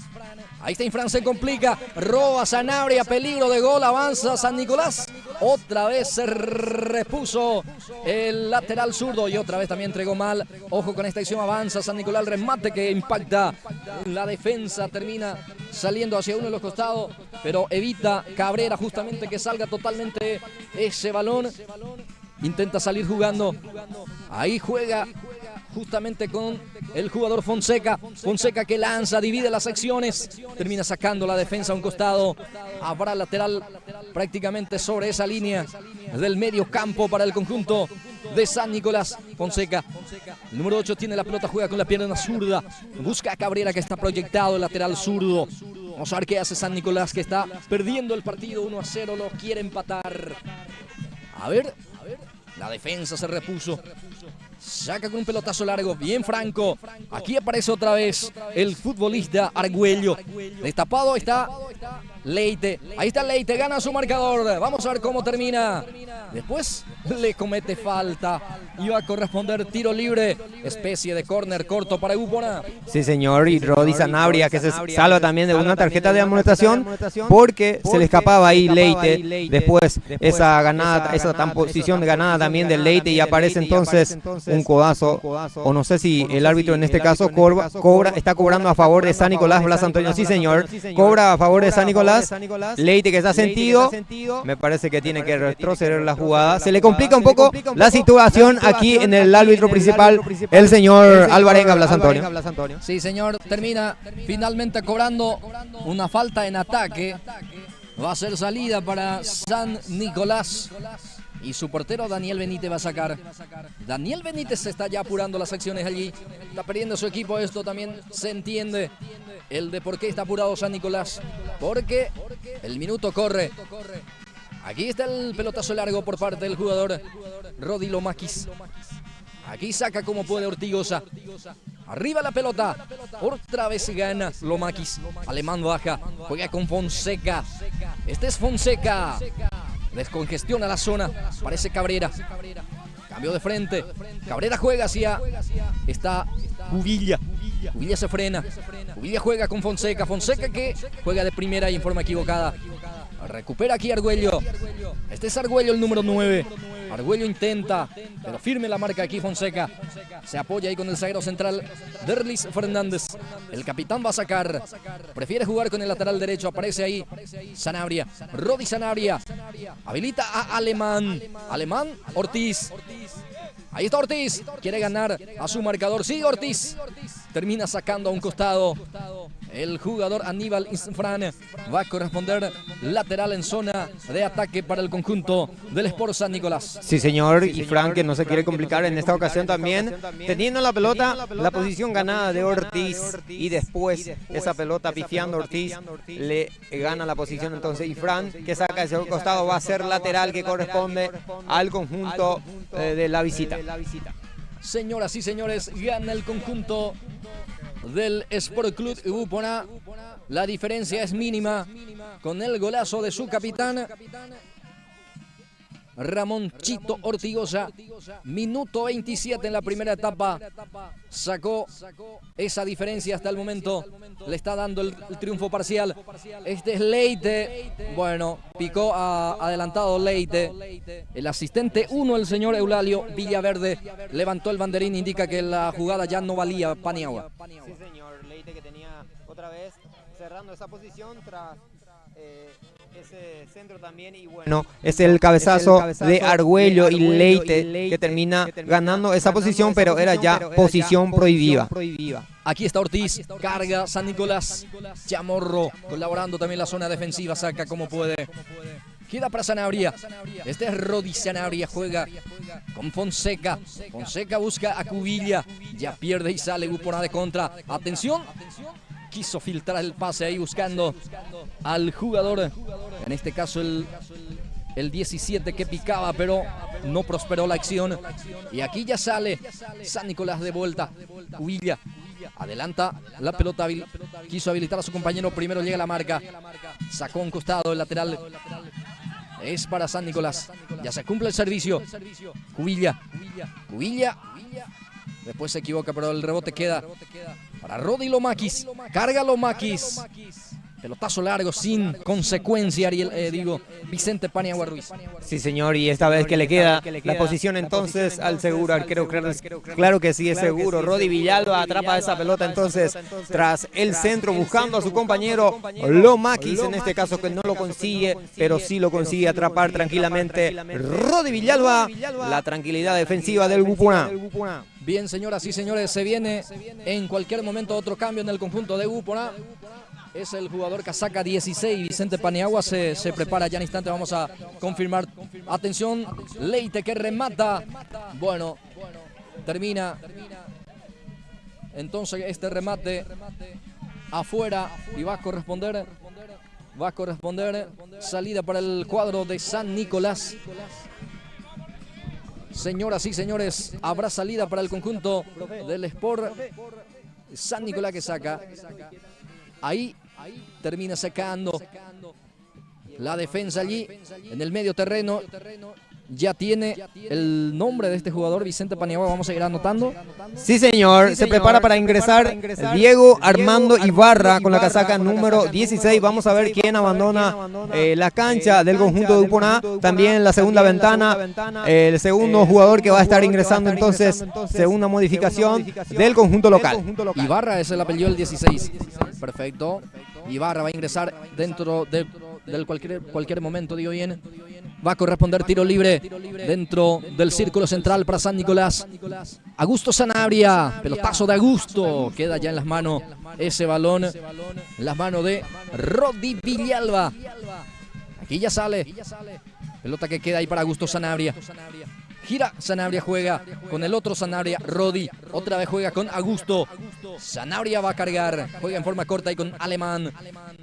Ahí está Infran, se complica. Roba Sanabria, peligro de gol. Avanza San Nicolás. Otra vez se repuso el lateral zurdo y otra vez también entregó mal. Ojo con esta acción, avanza San Nicolás. El remate que impacta la defensa. Termina saliendo hacia uno de los costados, pero evita Cabrera justamente que salga totalmente ese balón. Intenta salir jugando. Ahí juega justamente con el jugador Fonseca. Fonseca que lanza, divide las secciones. Termina sacando la defensa a un costado. Habrá lateral prácticamente sobre esa línea del medio campo para el conjunto de San Nicolás. Fonseca, el número 8, tiene la pelota, juega con la pierna zurda. Busca a Cabrera, que está proyectado, el lateral zurdo. Vamos a ver qué hace San Nicolás, que está perdiendo el partido 1-0. Lo quiere empatar. A ver. La defensa se repuso. Saca con un pelotazo largo, bien franco. Aquí aparece otra vez el futbolista Argüello. Destapado está Leite. Ahí está Leite, gana su marcador. Vamos a ver cómo termina. Después le comete falta. Iba a corresponder tiro libre. Especie de córner corto para Ubona. Sí, señor. Y Rodi Sanabria, que se salva también de una tarjeta de amonestación porque se le escapaba ahí Leite. Después esa ganada, esa posición de ganada también de Leite, y aparece entonces un codazo, o no sé si el árbitro en este caso está cobrando a favor de San Nicolás. Blas Antonio, sí señor, cobra a favor de San Nicolás. Leite, que está sentido, me parece que tiene que retroceder la jugada. Se le complica un poco la situación aquí en el árbitro principal, el señor Alvarenga. Blas Antonio. Sí señor, termina finalmente cobrando una falta en ataque. Va a ser salida para San Nicolás. Y su portero Daniel Benítez va a sacar. Daniel Benítez se está ya apurando las acciones allí. Está perdiendo su equipo. Esto también se entiende. El de por qué está apurado San Nicolás. Porque el minuto corre. Aquí está el pelotazo largo por parte del jugador Rodi Lomaquis. Aquí saca como puede Ortigosa. Arriba la pelota. Otra vez gana Lomaquis. Alemán baja. Juega con Fonseca. Este es Fonseca. Descongestiona la zona. Parece Cabrera. Cambio de frente. Cabrera juega hacia. Está Uvilla. Uvilla se frena. Uvilla juega con Fonseca. Fonseca que juega de primera y en forma equivocada. Recupera aquí Argüello. Este es Argüello, el número 9. Argüello intenta, pero firme la marca aquí Fonseca. Se apoya ahí con el zaguero central Derlis Fernández. El capitán va a sacar. Prefiere jugar con el lateral derecho. Aparece ahí Sanabria. Rodi Sanabria. Habilita a Alemán. Alemán, Ortiz. Ahí está Ortiz. Quiere ganar a su marcador. Sigue Ortiz. Termina sacando a un costado. El jugador Aníbal Infran va a corresponder lateral en zona de ataque para el conjunto del Sport San Nicolás. Sí, señor. Y Frank, que no se quiere complicar en esta ocasión también. Teniendo la pelota, la posición ganada de Ortiz. Y después esa pelota pifiando Ortiz, le gana la posición entonces. Y Frank, que saca ese costado, va a ser lateral, que corresponde al conjunto de la visita. Señoras y señores, gana el conjunto del Sport Club Ubona. La diferencia es mínima con el golazo de su capitán. Ramón Chito Ortigosa. Minuto 27 en la primera etapa. Sacó esa diferencia hasta el momento. Le está dando el triunfo parcial. Este es Leite. Bueno, picó adelantado Leite. El asistente 1, el señor Eulalio Villaverde, levantó el banderín, indica que la jugada ya no valía Paniagua. Sí, señor. Leite que tenía otra vez cerrando esa posición tras ese centro también. Y bueno, es el cabezazo de Argüello y Leite que termina ganando esa posición, pero era ya posición prohibida. Aquí está Ortiz, carga San Nicolás. Chamorro colaborando también en la zona defensiva, saca como puede. Queda para Sanabria. Este es Rodi Sanabria, juega con Fonseca. Fonseca busca a Cubilla. Ya pierde y sale Gupona de contra. Atención. Quiso filtrar el pase ahí buscando al jugador. En este caso el 17 que picaba, pero no prosperó la acción. Y aquí ya sale San Nicolás de vuelta. Cubilla adelanta la pelota. Quiso habilitar a su compañero. Primero llega la marca. Sacó un costado el lateral. Es para San Nicolás. Ya se cumple el servicio. Cubilla. Después se equivoca, pero el rebote queda para Rodi Lomakis. Carga Lomakis. Pelotazo largo, sin consecuencia, Vicente Paniagua Ruiz. Sí, señor, y esta vez que le queda la posición entonces al seguro arquero. Claro que sí, es seguro. Rodi Villalba atrapa esa pelota entonces tras el centro buscando a su compañero Lomakis, en este caso, que no lo consigue, pero sí lo consigue atrapar tranquilamente Rodi Villalba. La tranquilidad defensiva del Gupona. Bien, señoras y señores, se viene en cualquier momento otro cambio en el conjunto de Gupona. Es el jugador casaca 16, Vicente Paniagua, se prepara ya en instante, vamos a confirmar. Atención, Leite que remata. Bueno, termina entonces este remate afuera y va a corresponder salida para el cuadro de San Nicolás. Señoras y señores, habrá salida para el conjunto del Sport San Nicolás que saca. Ahí termina sacando la defensa allí en el medio terreno. Ya tiene el nombre de este jugador, Vicente Paniagua, vamos a ir anotando. Sí, señor, se prepara para ingresar Diego Armando Ibarra con la casaca número 16. Vamos a ver quién abandona la cancha del conjunto de Gupona. También en la segunda ventana, el segundo jugador que va a estar ingresando entonces, segunda modificación del conjunto local. Ibarra es el apellido del 16. Perfecto. Ibarra va a ingresar dentro del cualquier momento, digo bien. Va a corresponder tiro libre dentro del círculo central para San Nicolás. Augusto Sanabria, pelotazo de Augusto. Queda ya en las manos ese balón, en las manos de Rodi Villalba. Aquí ya sale. Pelota que queda ahí para Augusto Sanabria. Gira, Sanabria juega con el otro Sanabria, Rodi. Otra vez juega con Augusto. Sanabria va a cargar. Juega en forma corta y con Alemán.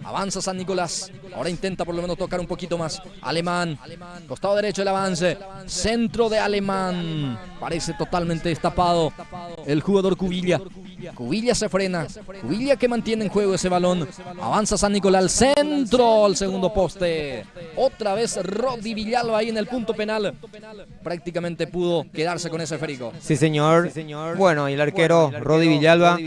Avanza San Nicolás. Ahora intenta por lo menos tocar un poquito más. Alemán. Costado derecho el avance. Centro de Alemán. Parece totalmente destapado el jugador Cubilla. Cubilla se frena. Cubilla que mantiene en juego ese balón. Avanza San Nicolás. Centro al segundo poste. Otra vez Rodi Villalba ahí en el punto penal. Prácticamente pudo quedarse con ese esférico. Sí, señor. Bueno, y el arquero Rodi Villalba,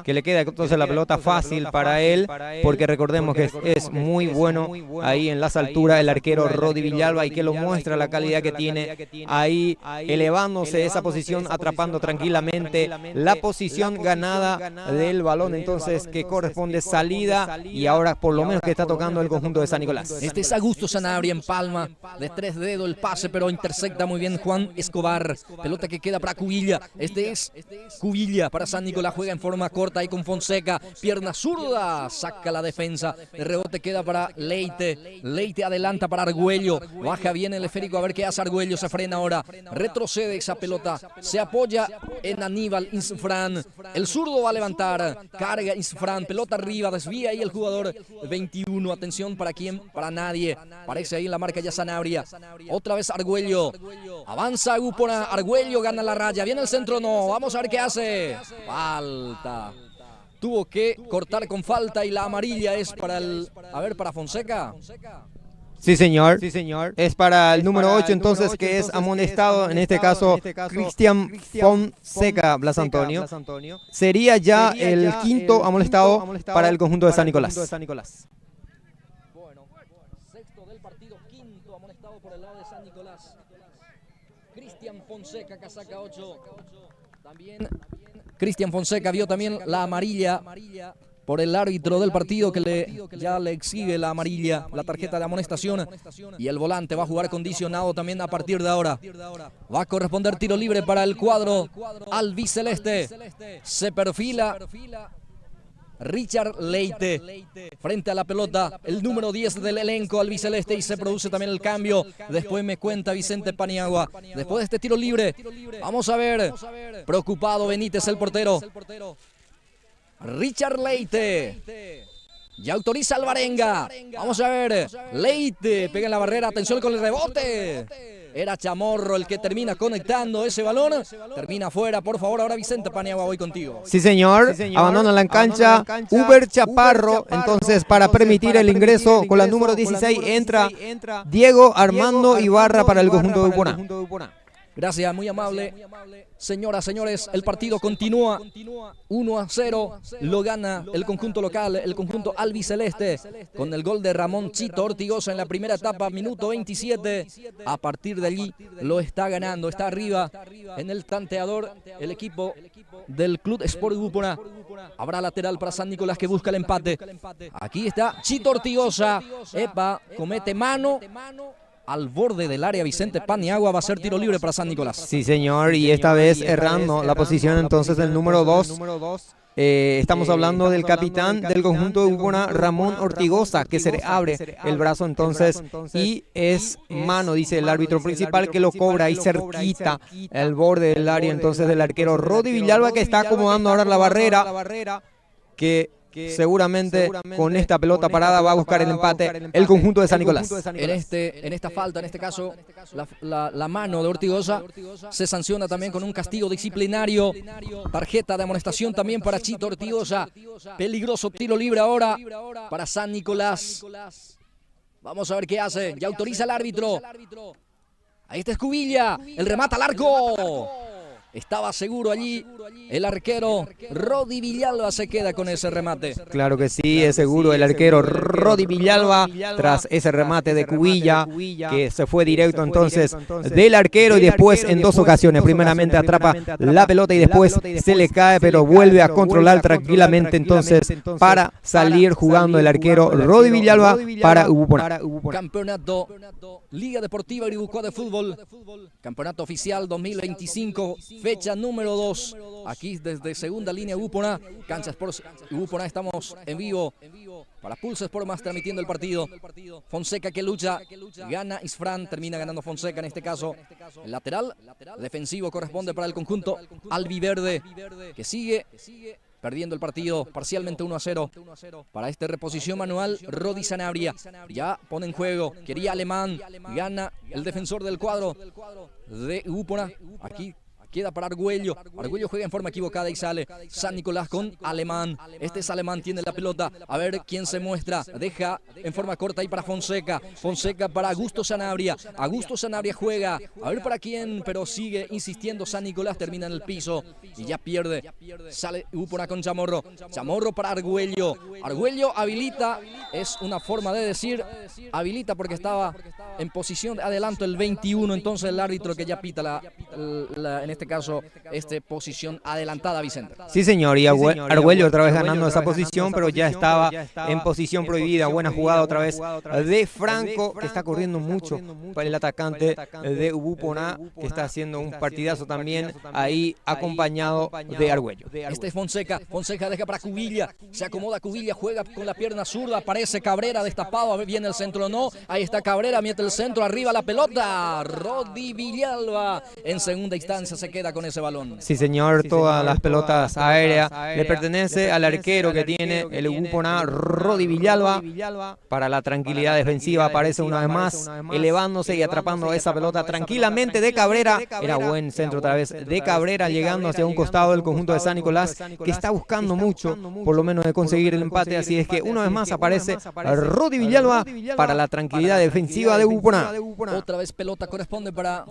que le queda entonces la pelota fácil para él, porque recordemos que es muy bueno ahí en las alturas el arquero Rodi Villalba, y que lo muestra la calidad que tiene ahí, elevándose esa posición, atrapando tranquilamente la posición ganada del balón, entonces que corresponde salida, y ahora por lo menos que está tocando el conjunto de San Nicolás. Este es Augusto Sanabria en palma, de 3 dedos el pase, pero intercepta muy bien Juan Escobar. Pelota que queda para Cubilla. Este es Cubilla para San Nicolás. Juega en forma corta ahí con Fonseca. Pierna zurda. Saca la defensa. El rebote queda para Leite. Leite adelanta para Argüello. Baja bien el esférico. A ver qué hace Argüello. Se frena ahora. Retrocede esa pelota. Se apoya en Aníbal Insfran. El zurdo va a levantar. Carga Insfran. Pelota arriba. Desvía ahí el jugador 21. Atención, ¿para quién? Para nadie. Parece ahí en la marca ya Sanabria. Otra vez Argüello. Avanza Gupona, Argüello gana la raya, viene el centro, no, vamos a ver qué hace. Falta. Tuvo que cortar con falta y la amarilla es para para Fonseca. Sí, señor. Es para el número 8, entonces, que es amonestado, en este caso, Cristian Fonseca Blas Antonio. Sería ya el quinto amonestado para el conjunto de San Nicolás. Bueno, sexto del partido, quinto amonestado por el lado de San Nicolás. Cristian Fonseca, casaca 8. También Cristian Fonseca vio también la amarilla por el árbitro del partido que ya le exhibe la amarilla, la tarjeta de amonestación, y el volante va a jugar condicionado también a partir de ahora. Va a corresponder tiro libre para el cuadro albiceleste. Se perfila Richard Leite frente a la pelota, el número 10 del elenco albiceleste, y se produce también el cambio. Después me cuenta Vicente Paniagua. Después de este tiro libre, vamos a ver, preocupado Benítez, el portero. Richard Leite ya autoriza al Varenga. Vamos a ver, Leite pega en la barrera, atención con el rebote. Era Chamorro el que termina conectando ese balón. Termina afuera, por favor, ahora Vicente Paniagua, voy contigo. Sí, señor. Abandona la cancha Uber Chaparro. Entonces, para permitir el ingreso con la número 16, entra Diego Armando Ibarra para el conjunto de Uponá. Gracias, muy amable. Señoras, señores, el partido continúa 1-0. Lo gana el conjunto local, el conjunto albiceleste, con el gol de Ramón Chito Ortigosa en la primera etapa, minuto 27. A partir de allí lo está ganando, está arriba en el tanteador el equipo del Club Sport Uponá. Habrá lateral para San Nicolás, que busca el empate. Aquí está Chito Ortigosa. Epa, comete mano al borde del área. Vicente Paniagua, va a ser tiro libre para San Nicolás. Sí, señor, y esta vez errando la posición entonces del número 2. Estamos hablando del capitán del conjunto de Uponá, Ramón Ortigosa, que se le abre el brazo entonces, y es mano, dice el árbitro principal, que lo cobra ahí cerquita el borde del área entonces del arquero Rodi Villalba, que está acomodando ahora la barrera, que seguramente con esta pelota parada va a buscar el empate el conjunto de San Nicolás. En esta falta, en este caso, la mano de Ortigosa se sanciona también con un castigo disciplinario. Tarjeta de amonestación también para Chito Ortigosa. Peligroso tiro libre ahora para San Nicolás. Vamos a ver qué hace. Ya autoriza el árbitro. Ahí está Escubilla. El remata al arco. Estaba seguro allí el arquero Rodi Villalba, se queda con ese remate. Claro que sí, es seguro el arquero Rodi Villalba tras ese remate de Cubilla, que se fue directo entonces del arquero, y después en dos ocasiones, primeramente atrapa la pelota y después se le cae, pero vuelve a controlar tranquilamente entonces para salir jugando el arquero Rodi Villalba para Uponá. Campeonato Liga Deportiva Iribucuá de Fútbol, campeonato oficial 2025. Fecha número 2, aquí desde segunda línea Uponá, Cancha Sports Uponá, estamos en vivo para Pulse Sport Más transmitiendo el partido. Fonseca que lucha, gana Isfran, termina ganando Fonseca en este caso. El lateral defensivo corresponde para el conjunto albiverde, que sigue perdiendo el partido parcialmente 1-0. Para esta reposición manual, Rodi Sanabria ya pone en juego, quería Alemán, gana el defensor del cuadro de Uponá. Aquí queda para Argüello. Argüello juega en forma equivocada y sale San Nicolás con Alemán. Este es Alemán, tiene la pelota. A ver quién se muestra. Deja en forma corta ahí para Fonseca. Fonseca para Augusto Sanabria. Augusto Sanabria juega. A ver para quién, pero sigue insistiendo San Nicolás. Termina en el piso y ya pierde. Sale Uponá con Chamorro. Chamorro para Argüello. Argüello habilita. Es una forma de decir habilita porque estaba en posición de adelanto el 21. Entonces el árbitro que ya pita en este caso, posición adelantada, Vicente. Sí, señor, y Argüello otra vez ganando esa posición, pero ya estaba en posición prohibida. Buena jugada otra vez de Franco, que está corriendo mucho para el atacante de Uponá, que está haciendo un partidazo también, ahí acompañado de Argüello. Este es Fonseca. Fonseca deja para Cubilla. Se acomoda Cubilla, juega con la pierna zurda. Aparece Cabrera destapado. A ver, viene el centro o no. Ahí está Cabrera, mete el centro, arriba la pelota. Rodi Villalba en segunda instancia se queda con ese balón. Sí, señor, todas las pelotas aéreas le pertenece al arquero que tiene el Ubuponá, Rodi Villalba. Para la tranquilidad defensiva aparece una vez más, elevándose y atrapando esa pelota tranquilamente de Cabrera. Era buen centro otra vez de Cabrera, llegando hacia un costado del conjunto de San Nicolás, que está buscando mucho, por lo menos de conseguir el empate. Así es que una vez más aparece Rodi Villalba para la tranquilidad defensiva de Ubuponá. Otra vez pelota corresponde para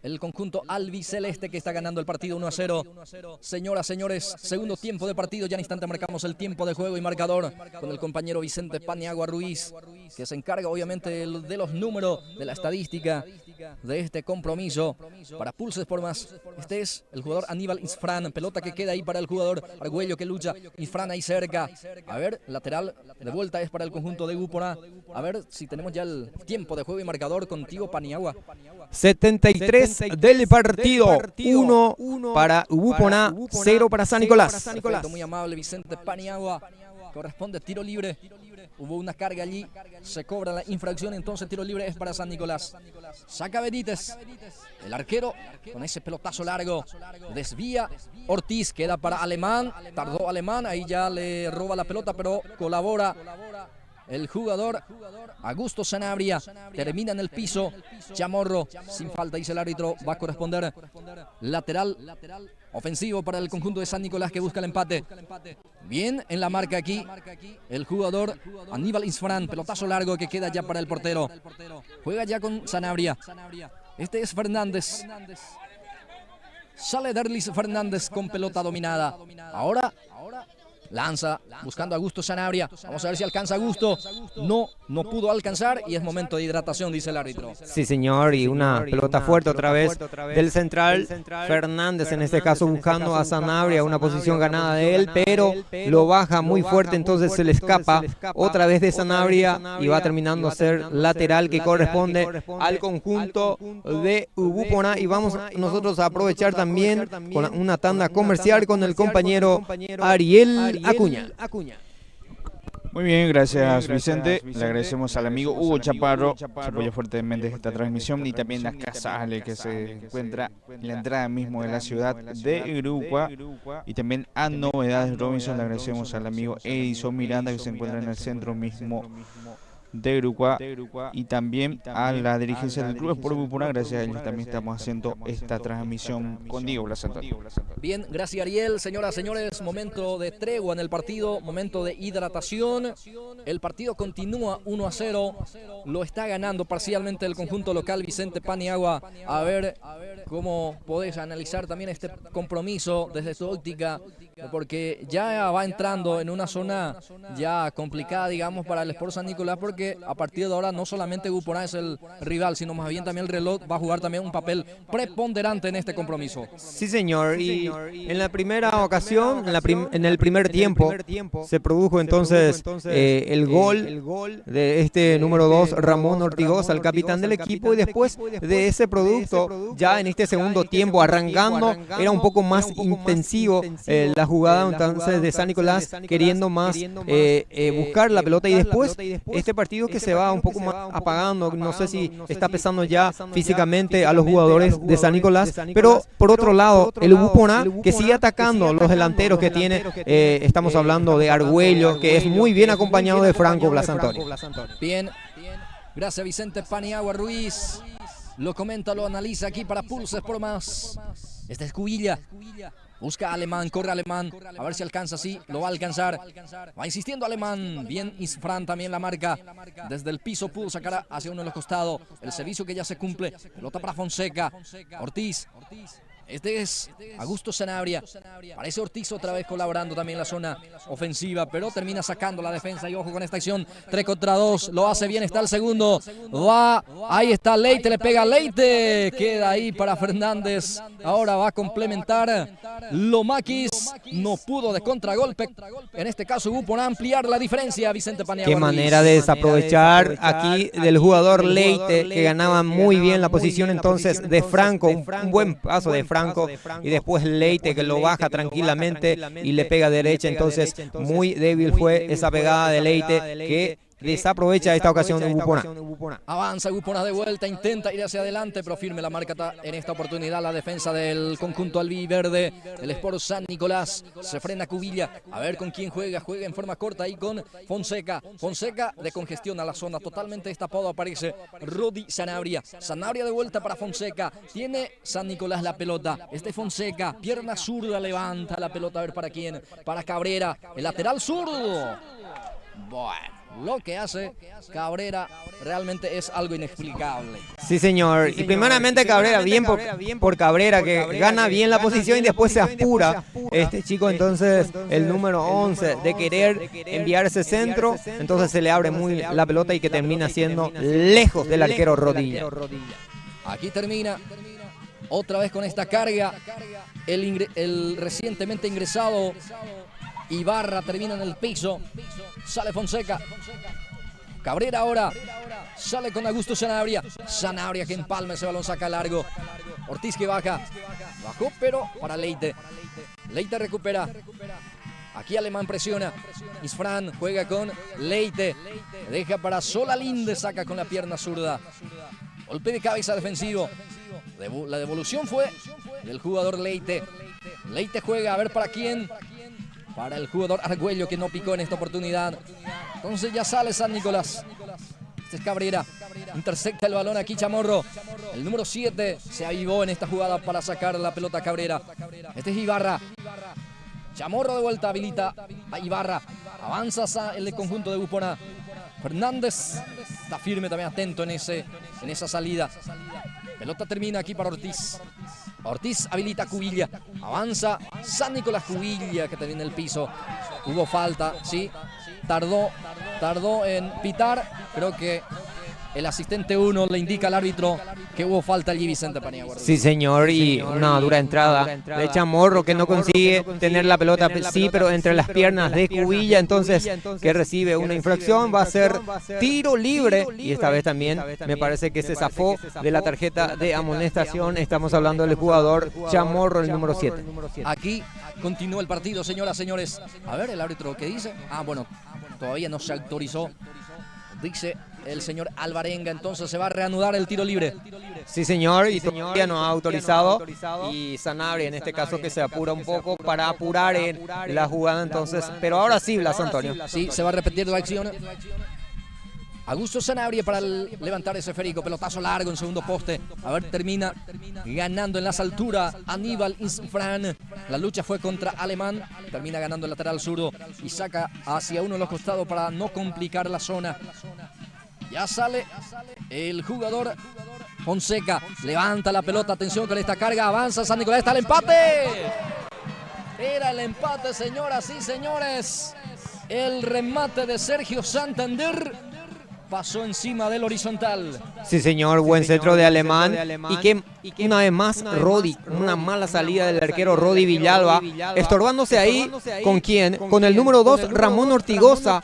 el conjunto albiceleste, que está ganando el partido 1-0. Señoras, señores, segundo tiempo de partido. Ya en instante marcamos el tiempo de juego y marcador con el compañero Vicente Paniagua Ruiz, que se encarga obviamente de los números, de la estadística de este compromiso para Pulse Sport Más. Este es el jugador Aníbal Isfran. Pelota que queda ahí para el jugador Argüello, que lucha. Isfran ahí cerca. A ver, lateral de vuelta es para el conjunto de Ubuponá. A ver si tenemos ya el tiempo de juego y marcador contigo, Paniagua. 73 del partido, 1 para Ubuponá, 0 para San Nicolás. Perfecto, muy amable Vicente Paniagua. Corresponde tiro libre. Hubo una carga allí, se cobra la infracción, entonces tiro libre es para San Nicolás. Saca Benítez, el arquero con ese pelotazo largo, desvía Ortiz, queda para Alemán, tardó Alemán, ahí ya le roba la pelota, pero colabora el jugador Augusto Sanabria. Termina en el piso Chamorro, sin falta, dice el árbitro. Va a corresponder lateral ofensivo para el conjunto de San Nicolás, que busca el empate. Bien en la marca aquí el jugador Aníbal Isfran. Pelotazo largo que queda ya para el portero. Juega ya con Sanabria. Este es Fernández. Sale Derlis Fernández con pelota dominada. Ahora lanza buscando a Augusto Sanabria. Vamos a ver si alcanza Augusto. No pudo alcanzar y es momento de hidratación, dice el árbitro. Sí, señor, y una pelota fuerte otra vez del central. Fernández en este caso buscando a Sanabria, una posición ganada de él, pero lo baja muy fuerte, entonces se le escapa otra vez de Sanabria y va terminando a ser lateral, que corresponde al conjunto de Ubuponá. Y vamos nosotros a aprovechar también con una tanda comercial con el compañero Ariel Acuña. Muy bien, gracias Vicente. Le agradecemos al amigo Hugo Chaparro, que apoya fuertemente esta transmisión, y también a Casale, que se encuentra en la entrada mismo de la ciudad de Uruguay, y también a Novedades Robinson. Le agradecemos al amigo Edison Miranda, que se encuentra en el centro mismo de Uruguay, y también a la dirigencia del Club Sport Ubuponá. Gracias a ellos también estamos haciendo esta transmisión con Diego Blas Antonio. Bien, gracias Ariel. Señoras, señores, momento de tregua en el partido, momento de hidratación. El partido continúa 1-0. Lo está ganando parcialmente el conjunto local Vicente Paniagua. A ver cómo podés analizar también este compromiso desde tu óptica, porque ya va entrando en una zona ya complicada, digamos, para el Sport San Nicolás, porque a partir de ahora no solamente Ubuponá es el rival, sino más bien también el reloj va a jugar también un papel preponderante en este compromiso. Sí, señor, y en la primera ocasión, en el primer tiempo, se produjo entonces el gol de este número 2, Ramón Ortigosa, el capitán del equipo, y después de ese producto, ya en este segundo tiempo, arrancando, era un poco más intensivo la jugada entonces de San Nicolás, queriendo más buscar la pelota, y después este partido que se va un poco más apagando. No sé si está pesando ya físicamente a los jugadores de San Nicolás, pero por otro lado el Ubuponá, que sigue atacando los delanteros que tiene. Estamos hablando de Argüello, que es muy bien acompañado de Franco Blas Antonio. Bien, gracias Vicente Paniagua Ruiz. Lo comenta, lo analiza aquí para Pulse Sport Más. Esta es Cubilla. Busca Alemán, corre Alemán, a ver si alcanza, sí, lo va a alcanzar. Va insistiendo Alemán, bien Isfran también la marca. Desde el piso pudo sacar hacia uno de los costados. El servicio que ya se cumple, pelota para Fonseca. Ortiz. Este es Augusto Sanabria. Parece Ortiz otra vez colaborando también en la zona ofensiva, pero termina sacando la defensa. Y ojo con esta acción, 3 contra 2. Lo hace bien, está el segundo. Va, ahí está Leite, le pega Leite. Queda ahí para Fernández. Ahora va a complementar Lomakis. No pudo de contragolpe. En este caso Ubuponá ampliar la diferencia. Vicente Paniagua. Qué manera de desaprovechar aquí del jugador Leite, que ganaba muy bien la posición entonces de Franco. Un buen paso de Franco, y después Leite, que lo baja tranquilamente y le pega derecha. Entonces muy débil fue esa pegada de Leite, que desaprovecha esta ocasión de Ubupona. Avanza Ubupona de vuelta, intenta ir hacia adelante, pero firme la marca en esta oportunidad la defensa del conjunto albiverde. El Sport San Nicolás, se frena Cubilla, a ver con quién juega en forma corta ahí con Fonseca. Fonseca decongestiona la zona, totalmente destapado aparece Rodi Sanabria. Sanabria de vuelta para Fonseca, tiene San Nicolás la pelota, Fonseca, pierna zurda, levanta la pelota, a ver para quién, para Cabrera, el lateral zurdo. Bueno, lo que hace Cabrera realmente es algo inexplicable. Sí, señor. Y primeramente Cabrera, bien por Cabrera, que gana bien la posición y después se apura este chico, entonces el número 11, de querer enviar ese centro, entonces se le abre muy la pelota y que termina siendo lejos del arquero Rodilla. Aquí termina otra vez con esta carga el recientemente ingresado Ibarra, termina en el piso, sale Fonseca. Cabrera ahora sale con Augusto Sanabria. Sanabria que empalma ese balón, saca largo. Ortiz que bajó pero para Leite. Leite recupera. Aquí Alemán presiona. Isfran juega con Leite. Deja para Solalinde, saca con la pierna zurda. Golpe de cabeza defensivo. La devolución fue del jugador Leite. Leite juega, a ver para quién. Para el jugador Argüello, que no picó en esta oportunidad. Entonces ya sale San Nicolás. Este es Cabrera. Intercepta el balón aquí Chamorro. El número 7 se avivó en esta jugada para sacar la pelota a Cabrera. Este es Ibarra. Chamorro de vuelta, habilita a Ibarra. Avanza el conjunto de Ubupona. Fernández está firme, también atento en esa salida. Pelota termina aquí para Ortiz. Ortiz habilita a Cubilla. Avanza San Nicolás. Cubilla que termina el piso. Hubo falta, sí. Tardó en pitar. Creo que el asistente 1 le indica al árbitro que hubo falta allí Vicente Paniagua. Sí, señor, y una dura entrada de Chamorro, que no consigue tener la pelota, sí, pero entre las piernas de Cubilla, entonces que recibe una infracción, va a ser tiro libre, y esta vez también me parece que se zafó de la tarjeta de amonestación. Estamos hablando del jugador Chamorro, el número 7. Aquí continúa el partido, señoras, señores. A ver el árbitro, ¿qué dice? Bueno, todavía no se autorizó. Dice el señor Alvarenga, entonces se va a reanudar el tiro libre. Sí, señor, y todavía no ha autorizado. Y Sanabria, en este caso, que se apura un poco para apurar en la jugada, entonces. Pero ahora sí, Blas Antonio. Sí, se va a repetir la acción. Augusto Sanabria para levantar ese esférico, pelotazo largo en segundo poste. A ver, termina ganando en las alturas Aníbal Isfran. La lucha fue contra Alemán, termina ganando el lateral zurdo y saca hacia uno de los costados para no complicar la zona. Ya sale el jugador Fonseca, levanta la pelota, atención con esta carga, avanza San Nicolás, está el empate. Era el empate, señoras y señores. El remate de Sergio Santander pasó encima del horizontal. Sí, señor, buen centro de Alemán. Y que una vez más Rodi, una mala salida del arquero Rodi Villalba, estorbándose ahí. ¿Con quién? Con el número 2, Ramón Ortigosa,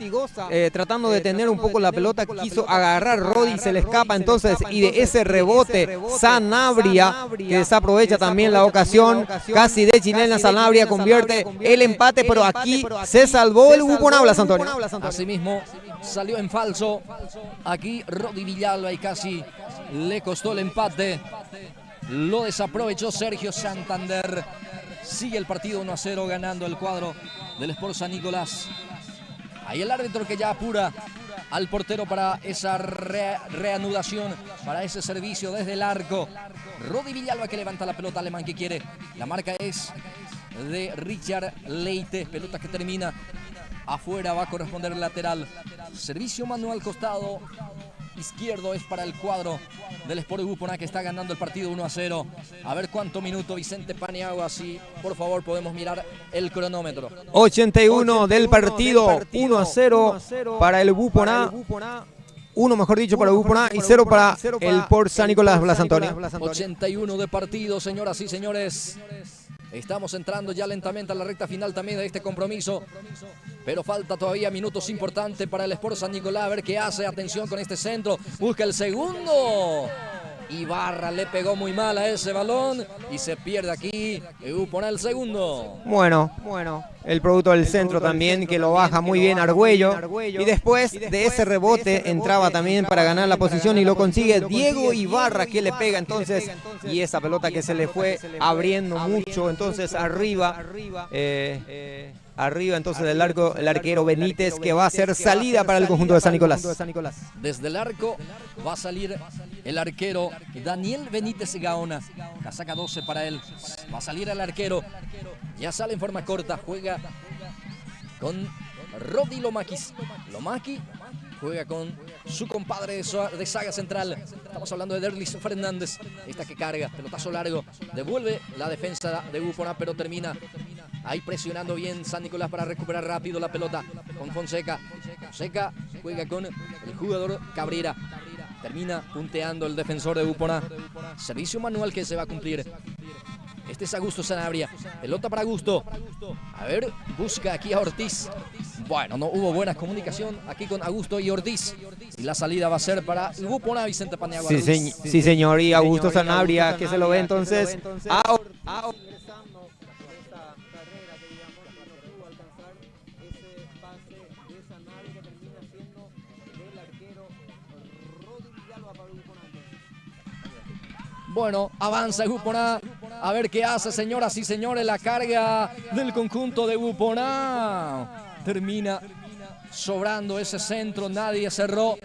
tratando de tener un poco la pelota. Quiso agarrar Rodi, se le escapa entonces. Y de ese rebote, Sanabria, que desaprovecha también la ocasión. Casi de chilena, Sanabria convierte el empate, pero aquí se salvó el Ubupona, Blas Antonio. Asimismo, salió en falso. Aquí Rodi Villalba y casi le costó el empate. Lo desaprovechó Sergio Santander. Sigue el partido 1-0 ganando el cuadro del Sport San Nicolás. Ahí el árbitro que ya apura al portero para esa reanudación, para ese servicio desde el arco. Rodi Villalba que levanta la pelota, Alemán que quiere. La marca es de Richard Leite. Pelota que termina afuera, va a corresponder el lateral. Servicio manual costado izquierdo es para el cuadro del Sport Ubupona, que está ganando el partido 1-0. A ver cuánto minuto Vicente Paniagua, si por favor podemos mirar el cronómetro. 81 del partido, 1-0 para el Ubupona. 1, mejor dicho, para el Ubupona y 0 para el Sport San Nicolás, Blas Antonio. 81 de partido, señoras y señores. Estamos entrando ya lentamente a la recta final también de este compromiso, pero falta todavía minutos importantes para el Sport San Nicolás. A ver qué hace, atención con este centro, busca el segundo Ibarra le pegó muy mal a ese balón y se pierde aquí. Uvupona el segundo. Bueno, el producto del centro también que lo baja muy bien Argüello. Y después de ese rebote entraba también para ganar la posición y lo consigue Diego Ibarra, que le pega entonces. Y esa pelota que se le fue abriendo mucho. Entonces arriba entonces del arco el arquero Benítez, que va a hacer salida para el conjunto de San Nicolás. Desde el arco va a salir el arquero Daniel Benítez Gaona. Casaca 12 para él. Va a salir el arquero. Ya sale en forma corta. Juega con Rodi Lomakis. Lomaki juega con su compadre de saga central. Estamos hablando de Derlis Fernández. Esta que carga, pelotazo largo. Devuelve la defensa de Uvupona, pero termina ahí presionando bien San Nicolás para recuperar rápido la pelota con Fonseca. Fonseca juega con el jugador Cabrera. Termina punteando el defensor de Uvupona. Servicio manual que se va a cumplir. Este es Augusto Sanabria. Pelota para Augusto. A ver, busca aquí a Ortiz. Bueno, no hubo buena comunicación aquí con Augusto y Ortiz. Y la salida va a ser para Uvupona, Vicente Paniagua. Sí, señor. Y Augusto Sanabria, que se lo ve entonces Bueno, avanza Uvupona. A ver qué hace, señoras y señores. La carga del conjunto de Uvupona. Termina sobrando ese centro. Nadie cerró.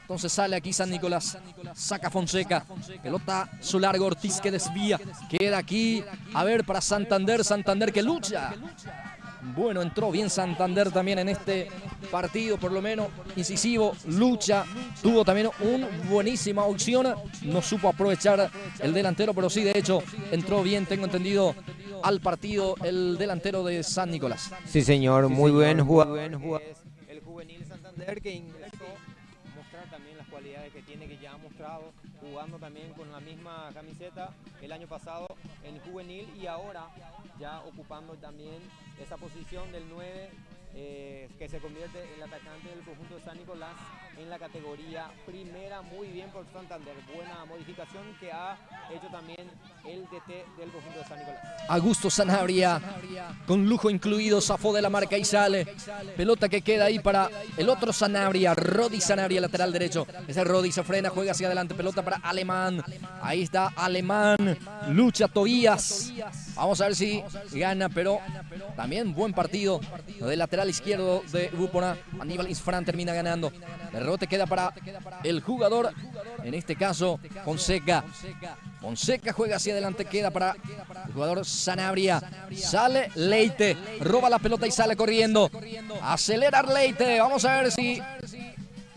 Entonces sale aquí San Nicolás. Saca Fonseca. Pelota su largo Ortiz que desvía. Queda aquí. A ver para Santander. Santander que lucha. Bueno, entró bien Santander también en este partido, por lo menos incisivo, lucha, tuvo también una buenísima opción, no supo aprovechar el delantero, pero sí, de hecho, entró bien, tengo entendido, al partido el delantero de San Nicolás. Sí, señor, muy buen jugador. El juvenil Santander que ingresó, mostrar también las cualidades que tiene, que ya ha mostrado, jugando también con la misma camiseta el año pasado en juvenil y ahora ya ocupando también esa posición del 9, que se convierte en el atacante del conjunto de San Nicolás en la categoría primera. Muy bien por Santander, buena modificación que ha hecho también el DT del conjunto de San Nicolás. Augusto Sanabria, con lujo incluido, zafó de la marca y sale. Pelota que queda ahí para el otro Sanabria, Rodi Sanabria, lateral derecho. Ese Rodi se frena, juega hacia adelante, pelota para Alemán. Ahí está Alemán, lucha Tobías. Vamos a ver si gana, pero también buen partido del lateral izquierdo de Uvupona. Aníbal Isfran termina ganando. El rebote queda para el jugador, en este caso Fonseca. Fonseca juega hacia adelante, queda para el jugador Sanabria. Sale Leite, roba la pelota y sale corriendo. Acelerar Leite, vamos a ver si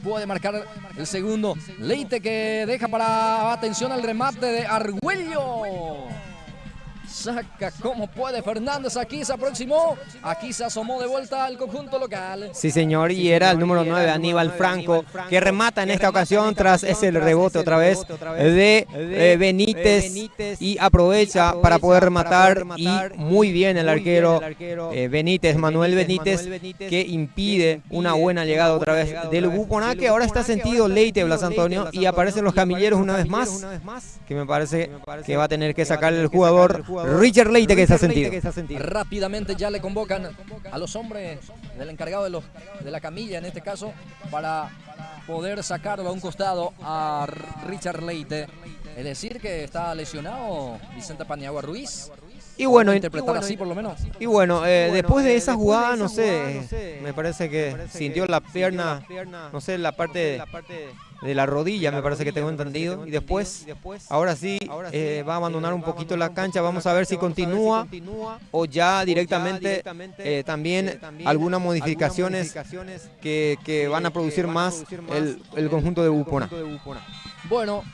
puede marcar el segundo. Leite que deja para atención al remate de Argüello. Saca como puede Fernández, aquí se aproximó, aquí se asomó de vuelta al conjunto local. Sí, señor, y era el número 9, Aníbal Franco, que remata en esta ocasión tras ese rebote otra vez de Benítez y aprovecha para poder rematar, y muy bien el arquero Benítez, Manuel Benítez, que impide una buena llegada otra vez del Uvupona, que ahora está sentido Leite, Blas Antonio, y aparecen los camilleros una vez más, que me parece que va a tener que sacar el jugador Richard Leite, que está sentido. Rápidamente ya le convocan a los hombres del encargado de la camilla, en este caso, para poder sacarlo a un costado a Richard Leite. Es decir, que está lesionado Vicente Paniagua Ruiz. Y bueno, interpretar así por lo menos. Y bueno, después de esa jugada, no sé, me parece que sintió la pierna, no sé, la parte de la rodilla, me parece que tengo entendido. Y después, ahora sí, va a abandonar un poquito la cancha. Vamos a ver si continúa o ya directamente también algunas modificaciones que van a producir más el conjunto de Uvupona. Bueno,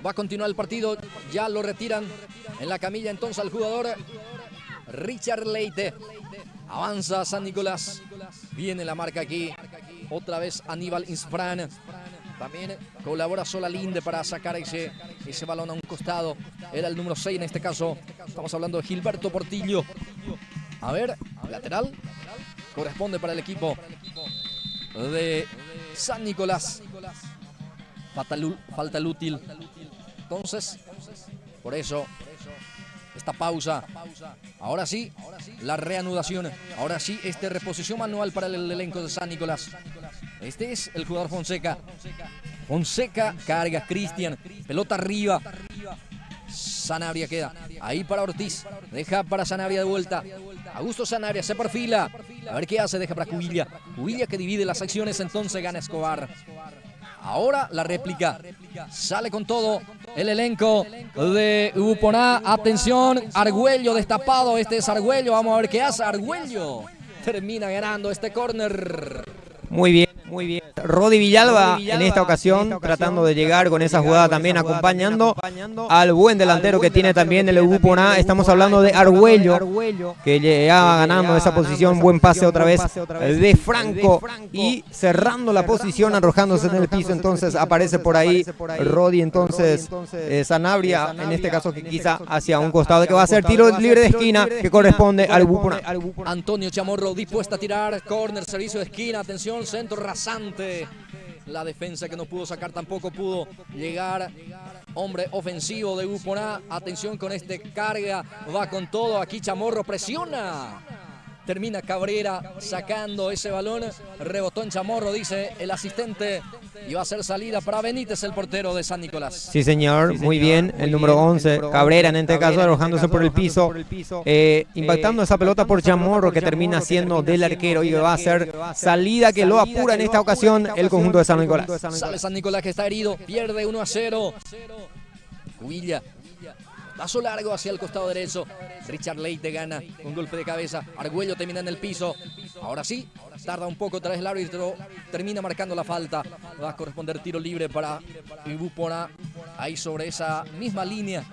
va a continuar el partido, ya lo retiran en la camilla entonces al jugador Richard Leite. Avanza San Nicolás, viene la marca aquí, otra vez Aníbal Isfran. También colabora Solalinde para sacar ese balón a un costado. Era el número 6 en este caso, estamos hablando de Gilberto Portillo. A ver, lateral, corresponde para el equipo de San Nicolás. Falta el útil Entonces, por eso, esta pausa. Ahora sí, la reanudación. Ahora sí, reposición manual para el elenco de San Nicolás. Este es el jugador Fonseca. Fonseca carga, Cristian, pelota arriba. Sanabria queda ahí para Ortiz, deja para Sanabria de vuelta. Augusto Sanabria se perfila, a ver qué hace, deja para Cubilla. Cubilla que divide las acciones, entonces gana Escobar. Ahora la réplica, sale con todo el elenco de Ubuponá. Atención, Argüello destapado, este es Argüello, vamos a ver qué hace Argüello. Termina ganando este córner. Muy bien, muy bien. Rodi Villalba en esta ocasión tratando de llegar con esa jugada también acompañando al buen delantero que tiene también el Ubuponá. Estamos hablando de Argüello que lleva ganando esa posición. Buen pase otra vez de Franco y cerrando la posición, arrojándose en el piso. Entonces aparece por ahí Rodi, entonces Sanabria en este caso que quizá hacia un costado, que va a ser tiro libre de esquina que corresponde al Ubuponá. Antonio Chamorro dispuesta a tirar, córner, servicio de esquina, atención, centro rasante. La defensa que no pudo sacar, tampoco pudo llegar. Hombre ofensivo de Ubuponá, atención con carga, va con todo, aquí Chamorro presiona. Termina Cabrera sacando ese balón, rebotó en Chamorro, dice el asistente, y va a ser salida para Benítez, el portero de San Nicolás. Sí, señor, muy bien, el número 11, Cabrera en este caso, arrojándose por el piso, impactando esa pelota por Chamorro, que termina siendo del arquero, y va a ser salida que lo apura en esta ocasión el conjunto de San Nicolás. Sale San Nicolás, que está herido, pierde 1-0. Cubilla. Paso largo hacia el costado derecho. Richard Leite gana un golpe de cabeza. Argüello termina en el piso. Ahora sí, tarda un poco otra vez el árbitro. Termina marcando la falta. Va a corresponder tiro libre para Ubuponá. Ahí sobre esa misma línea.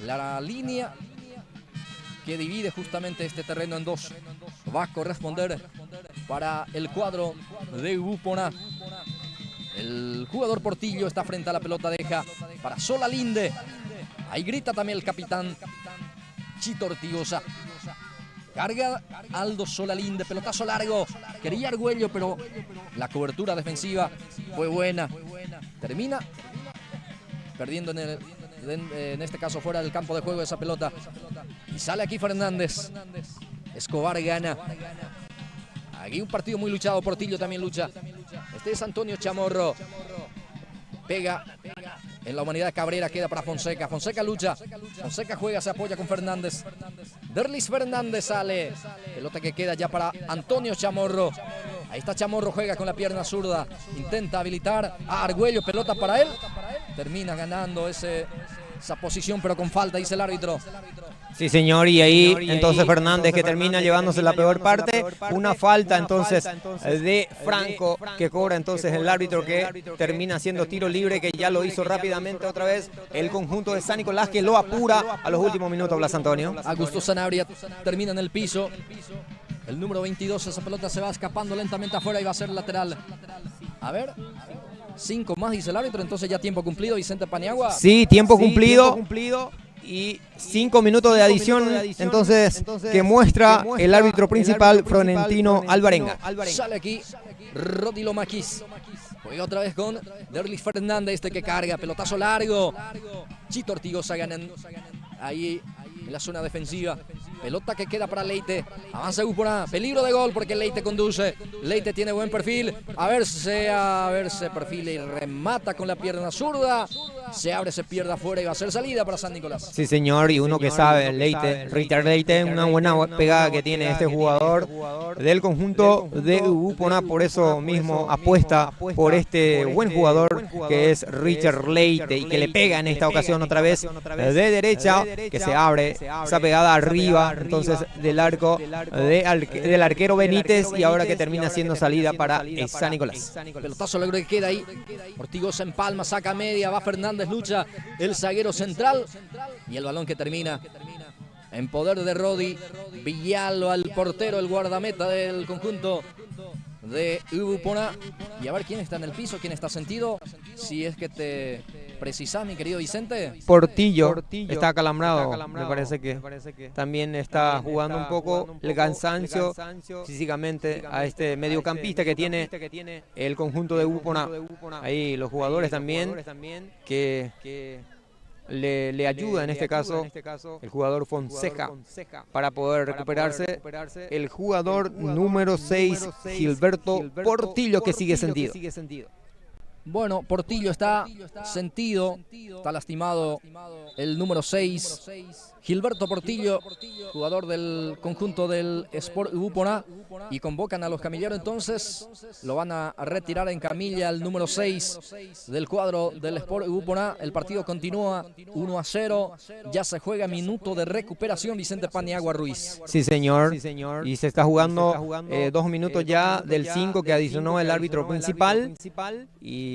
La línea que divide justamente este terreno en dos. Va a corresponder para el cuadro de Ubuponá. El jugador Portillo está frente a la pelota. Deja para Sola Linde. Ahí grita también el capitán Chito Ortigosa. Carga Aldo Solalinde, pelotazo largo. Quería Argüello, pero la cobertura defensiva fue buena. Termina perdiendo en este caso fuera del campo de juego esa pelota. Y sale aquí Fernández. Escobar gana. Aquí un partido muy luchado, Portillo también lucha. Este es Antonio Chamorro. Pega en la humanidad. Cabrera, queda para Fonseca. Fonseca lucha. Fonseca juega, se apoya con Fernández. Derlis Fernández sale. Pelota que queda ya para Antonio Chamorro. Ahí está Chamorro, juega con la pierna zurda. Intenta habilitar a Argüello. Pelota para él. Termina ganando esa posición, pero con falta, dice el árbitro. Sí, señor, y ahí entonces Fernández, que termina llevándose la peor parte, una falta entonces de Franco, que cobra entonces el árbitro, que termina haciendo tiro libre, que ya lo hizo rápidamente otra vez el conjunto de San Nicolás, que lo apura a los últimos minutos, Blas Antonio. Augusto Sanabria termina en el piso. El número 22, esa pelota se va escapando lentamente afuera y va a ser lateral. A ver, 5 más, dice el árbitro, entonces ya tiempo cumplido, Vicente Paniagua. Sí, tiempo cumplido. Y 5 minutos de adición, entonces, que muestra el árbitro principal, Florentino Alvarenga. Sale aquí Rodilo Maquis. Juega otra vez con Derlis Fernández, que carga, pelotazo largo. Chito Ortigosa ganan ahí en la zona defensiva. Pelota que queda para Leite. Avanza Ubuponá. Peligro de gol porque Leite conduce. Leite tiene buen perfil. A ver, se perfila y remata con la pierna zurda. Se abre, se pierde afuera y va a ser salida para San Nicolás. Sí, señor, y uno que sabe, Leite, Richard Leite, una buena pegada que tiene este jugador del conjunto de Ubuponá. Por eso mismo apuesta por este buen jugador que es Richard Leite, y que le pega en esta ocasión otra vez de derecha, que se abre esa pegada arriba entonces del arco del arquero Benítez, y ahora que termina siendo salida para San Nicolás. Pelotazo largo que queda ahí. Ortigosa en palma, saca media, va Fernández, lucha el zaguero central, y el balón que termina en poder de Rodi Villalba, el portero, el guardameta del conjunto de Ubuponá. Y a ver quién está en el piso, quién está sentido, si es que te precisás, mi querido Vicente. Portillo está acalambrado, me parece que también está jugando un poco el cansancio físicamente a este mediocampista que tiene el conjunto de Ubuponá. Ahí los jugadores también que le ayuda en este caso el jugador Fonseca para poder recuperarse el jugador número 6, Gilberto Portillo, que sigue sentido. Bueno, Portillo está sentido, está lastimado el número 6. Gilberto Portillo, jugador del conjunto del Sport Ubupona, y convocan a los camilleros, entonces lo van a retirar en camilla el número 6 del cuadro del Sport Ubupona. El partido continúa 1-0, ya se juega minuto de recuperación Vicente Paniagua Ruiz. Sí, señor, y se está jugando 2 minutos ya del 5 que adicionó el árbitro principal y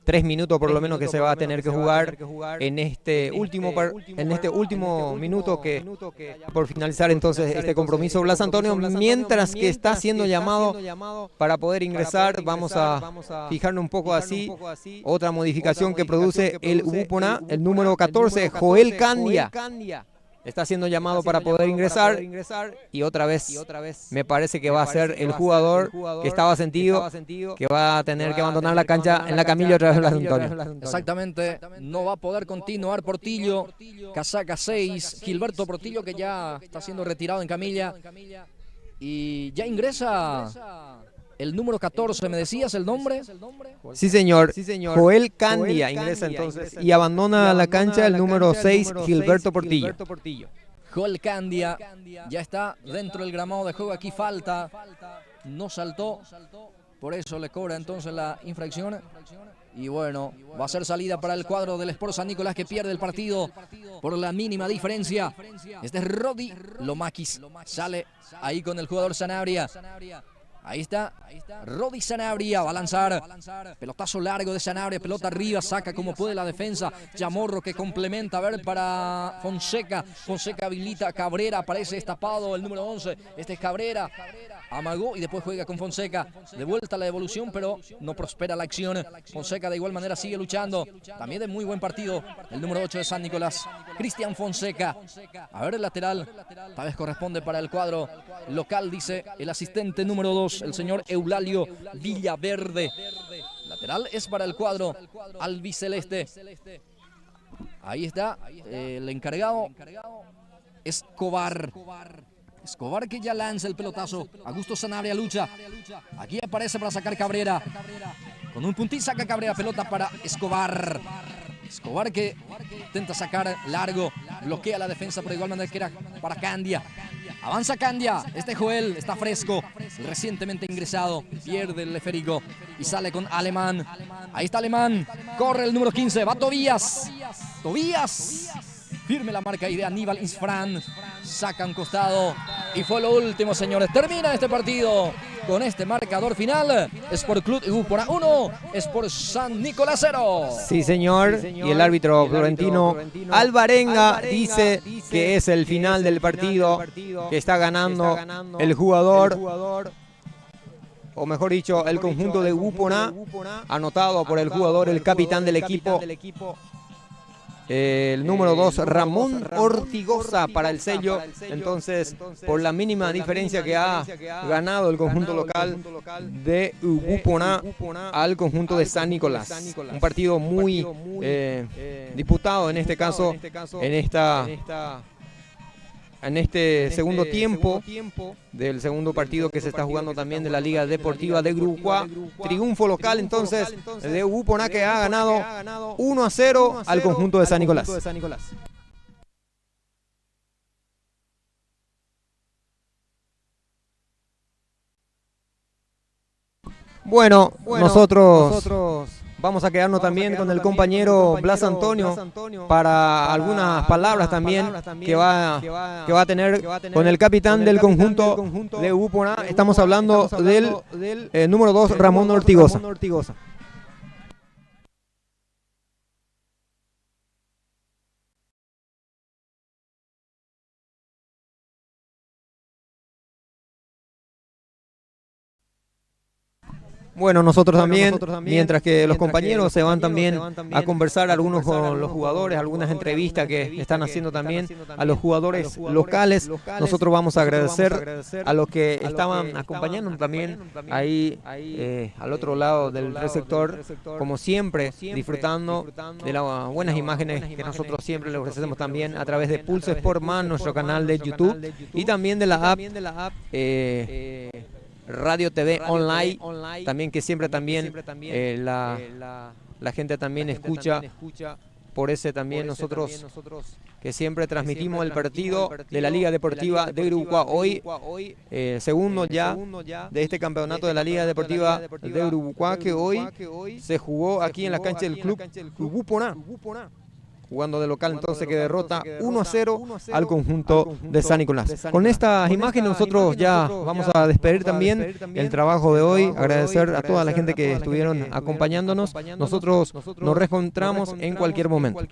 3 minutos por lo menos que se va a tener que jugar en este último minuto que por finalizar entonces este compromiso Blas Antonio, mientras que está siendo llamado para poder ingresar. Vamos a fijarnos un poco así, otra modificación que produce el Ubupona, el número 14, Joel Candia. Está siendo llamado para poder ingresar y otra vez me parece que va a ser el jugador que estaba sentido, que va a tener que abandonar la cancha en la camilla otra vez Blas Antonio. Exactamente, no va a poder continuar Portillo, casaca 6, Gilberto Portillo, que ya está siendo retirado en camilla, y ya ingresa el número 14, ¿me decías el nombre? Sí, señor. Joel Candia ingresa entonces y abandona la cancha el número 6, Gilberto Portillo. Joel Candia ya está dentro del gramado de juego. Aquí falta, no saltó, por eso le cobra entonces la infracción. Y bueno, va a ser salida para el cuadro del Sport San Nicolás, que pierde el partido por la mínima diferencia. Este es Rodi Lomakis, sale ahí con el jugador Sanabria. Ahí está, Rodi Sanabria va a lanzar, pelotazo largo de Sanabria, pelota arriba, saca como puede la defensa, Chamorro que complementa, a ver, para Fonseca, Fonseca habilita a Cabrera, aparece destapado el número 11, este es Cabrera, amagó y después juega con Fonseca, de vuelta a la devolución, pero no prospera la acción. Fonseca de igual manera sigue luchando, también de muy buen partido, el número 8 de San Nicolás, Cristian Fonseca. A ver el lateral, tal vez corresponde para el cuadro local, dice el asistente número 2, el señor Eulalio Villaverde. Lateral es para el cuadro albiceleste. Ahí está el encargado, Escobar. Escobar, que ya lanza el pelotazo. Augusto Sanabria lucha. Aquí aparece para sacar Cabrera. Con un puntín saca Cabrera, pelota para Escobar. Escobar que intenta sacar largo, bloquea la defensa, pero de igual manera que era para Candia. Avanza Candia, este Joel está fresco, recientemente ingresado, pierde el esférico y sale con Alemán. Ahí está Alemán, corre el número 15, va Tobías. Tobías, firme la marca ahí de Aníbal Isfran, saca un costado y fue lo último, señores. Termina este partido con este marcador final. Sport Club Ubupona 1, Sport San Nicolás 0. Sí, señor. Y el árbitro florentino Alvarenga dice que es el final del partido, que está ganando el jugador, o mejor dicho, el conjunto de Ubupona, anotado por el jugador, el capitán del equipo, el número 2, Ramón Ortigosa, para el sello. Entonces, por la mínima diferencia que ha ganado el conjunto local de Ubupona al conjunto de San Nicolás. Un partido muy disputado en este caso, en este segundo tiempo del segundo partido que se está jugando también de la Liga Deportiva de Grucua. Triunfo local entonces de Ubupona, que ha ganado 1-0 al conjunto de San Nicolás. Bueno, nosotros vamos a quedarnos también con el compañero Blas Antonio para algunas palabras también que va a tener con el capitán del conjunto de Ubupona. Estamos hablando del número 2, Ramón Ortigosa. Bueno, nosotros también, mientras que los compañeros se van también a conversar algunos con los jugadores, algunas entrevistas que están haciendo también a los jugadores locales, nosotros vamos a agradecer a los que estaban acompañando también ahí al otro lado del receptor, como siempre, disfrutando de las buenas imágenes que nosotros siempre les ofrecemos también a través de Pulso Sport Man, nuestro canal de YouTube, y también de la app Radio TV Online, también que siempre también la gente también escucha. Por ese también nosotros que siempre transmitimos el partido de la Liga Deportiva de Uruguay. Hoy, segundo ya de este campeonato de la Liga Deportiva de Uruguay, que hoy se jugó aquí en la cancha del club Ubuponá, jugando de local, entonces que derrota 1-0 al conjunto de San Nicolás. Con estas imágenes nosotros ya vamos a despedir también el trabajo de hoy, agradecer a toda la gente que estuvieron acompañándonos. Nosotros nos reencontramos en cualquier momento.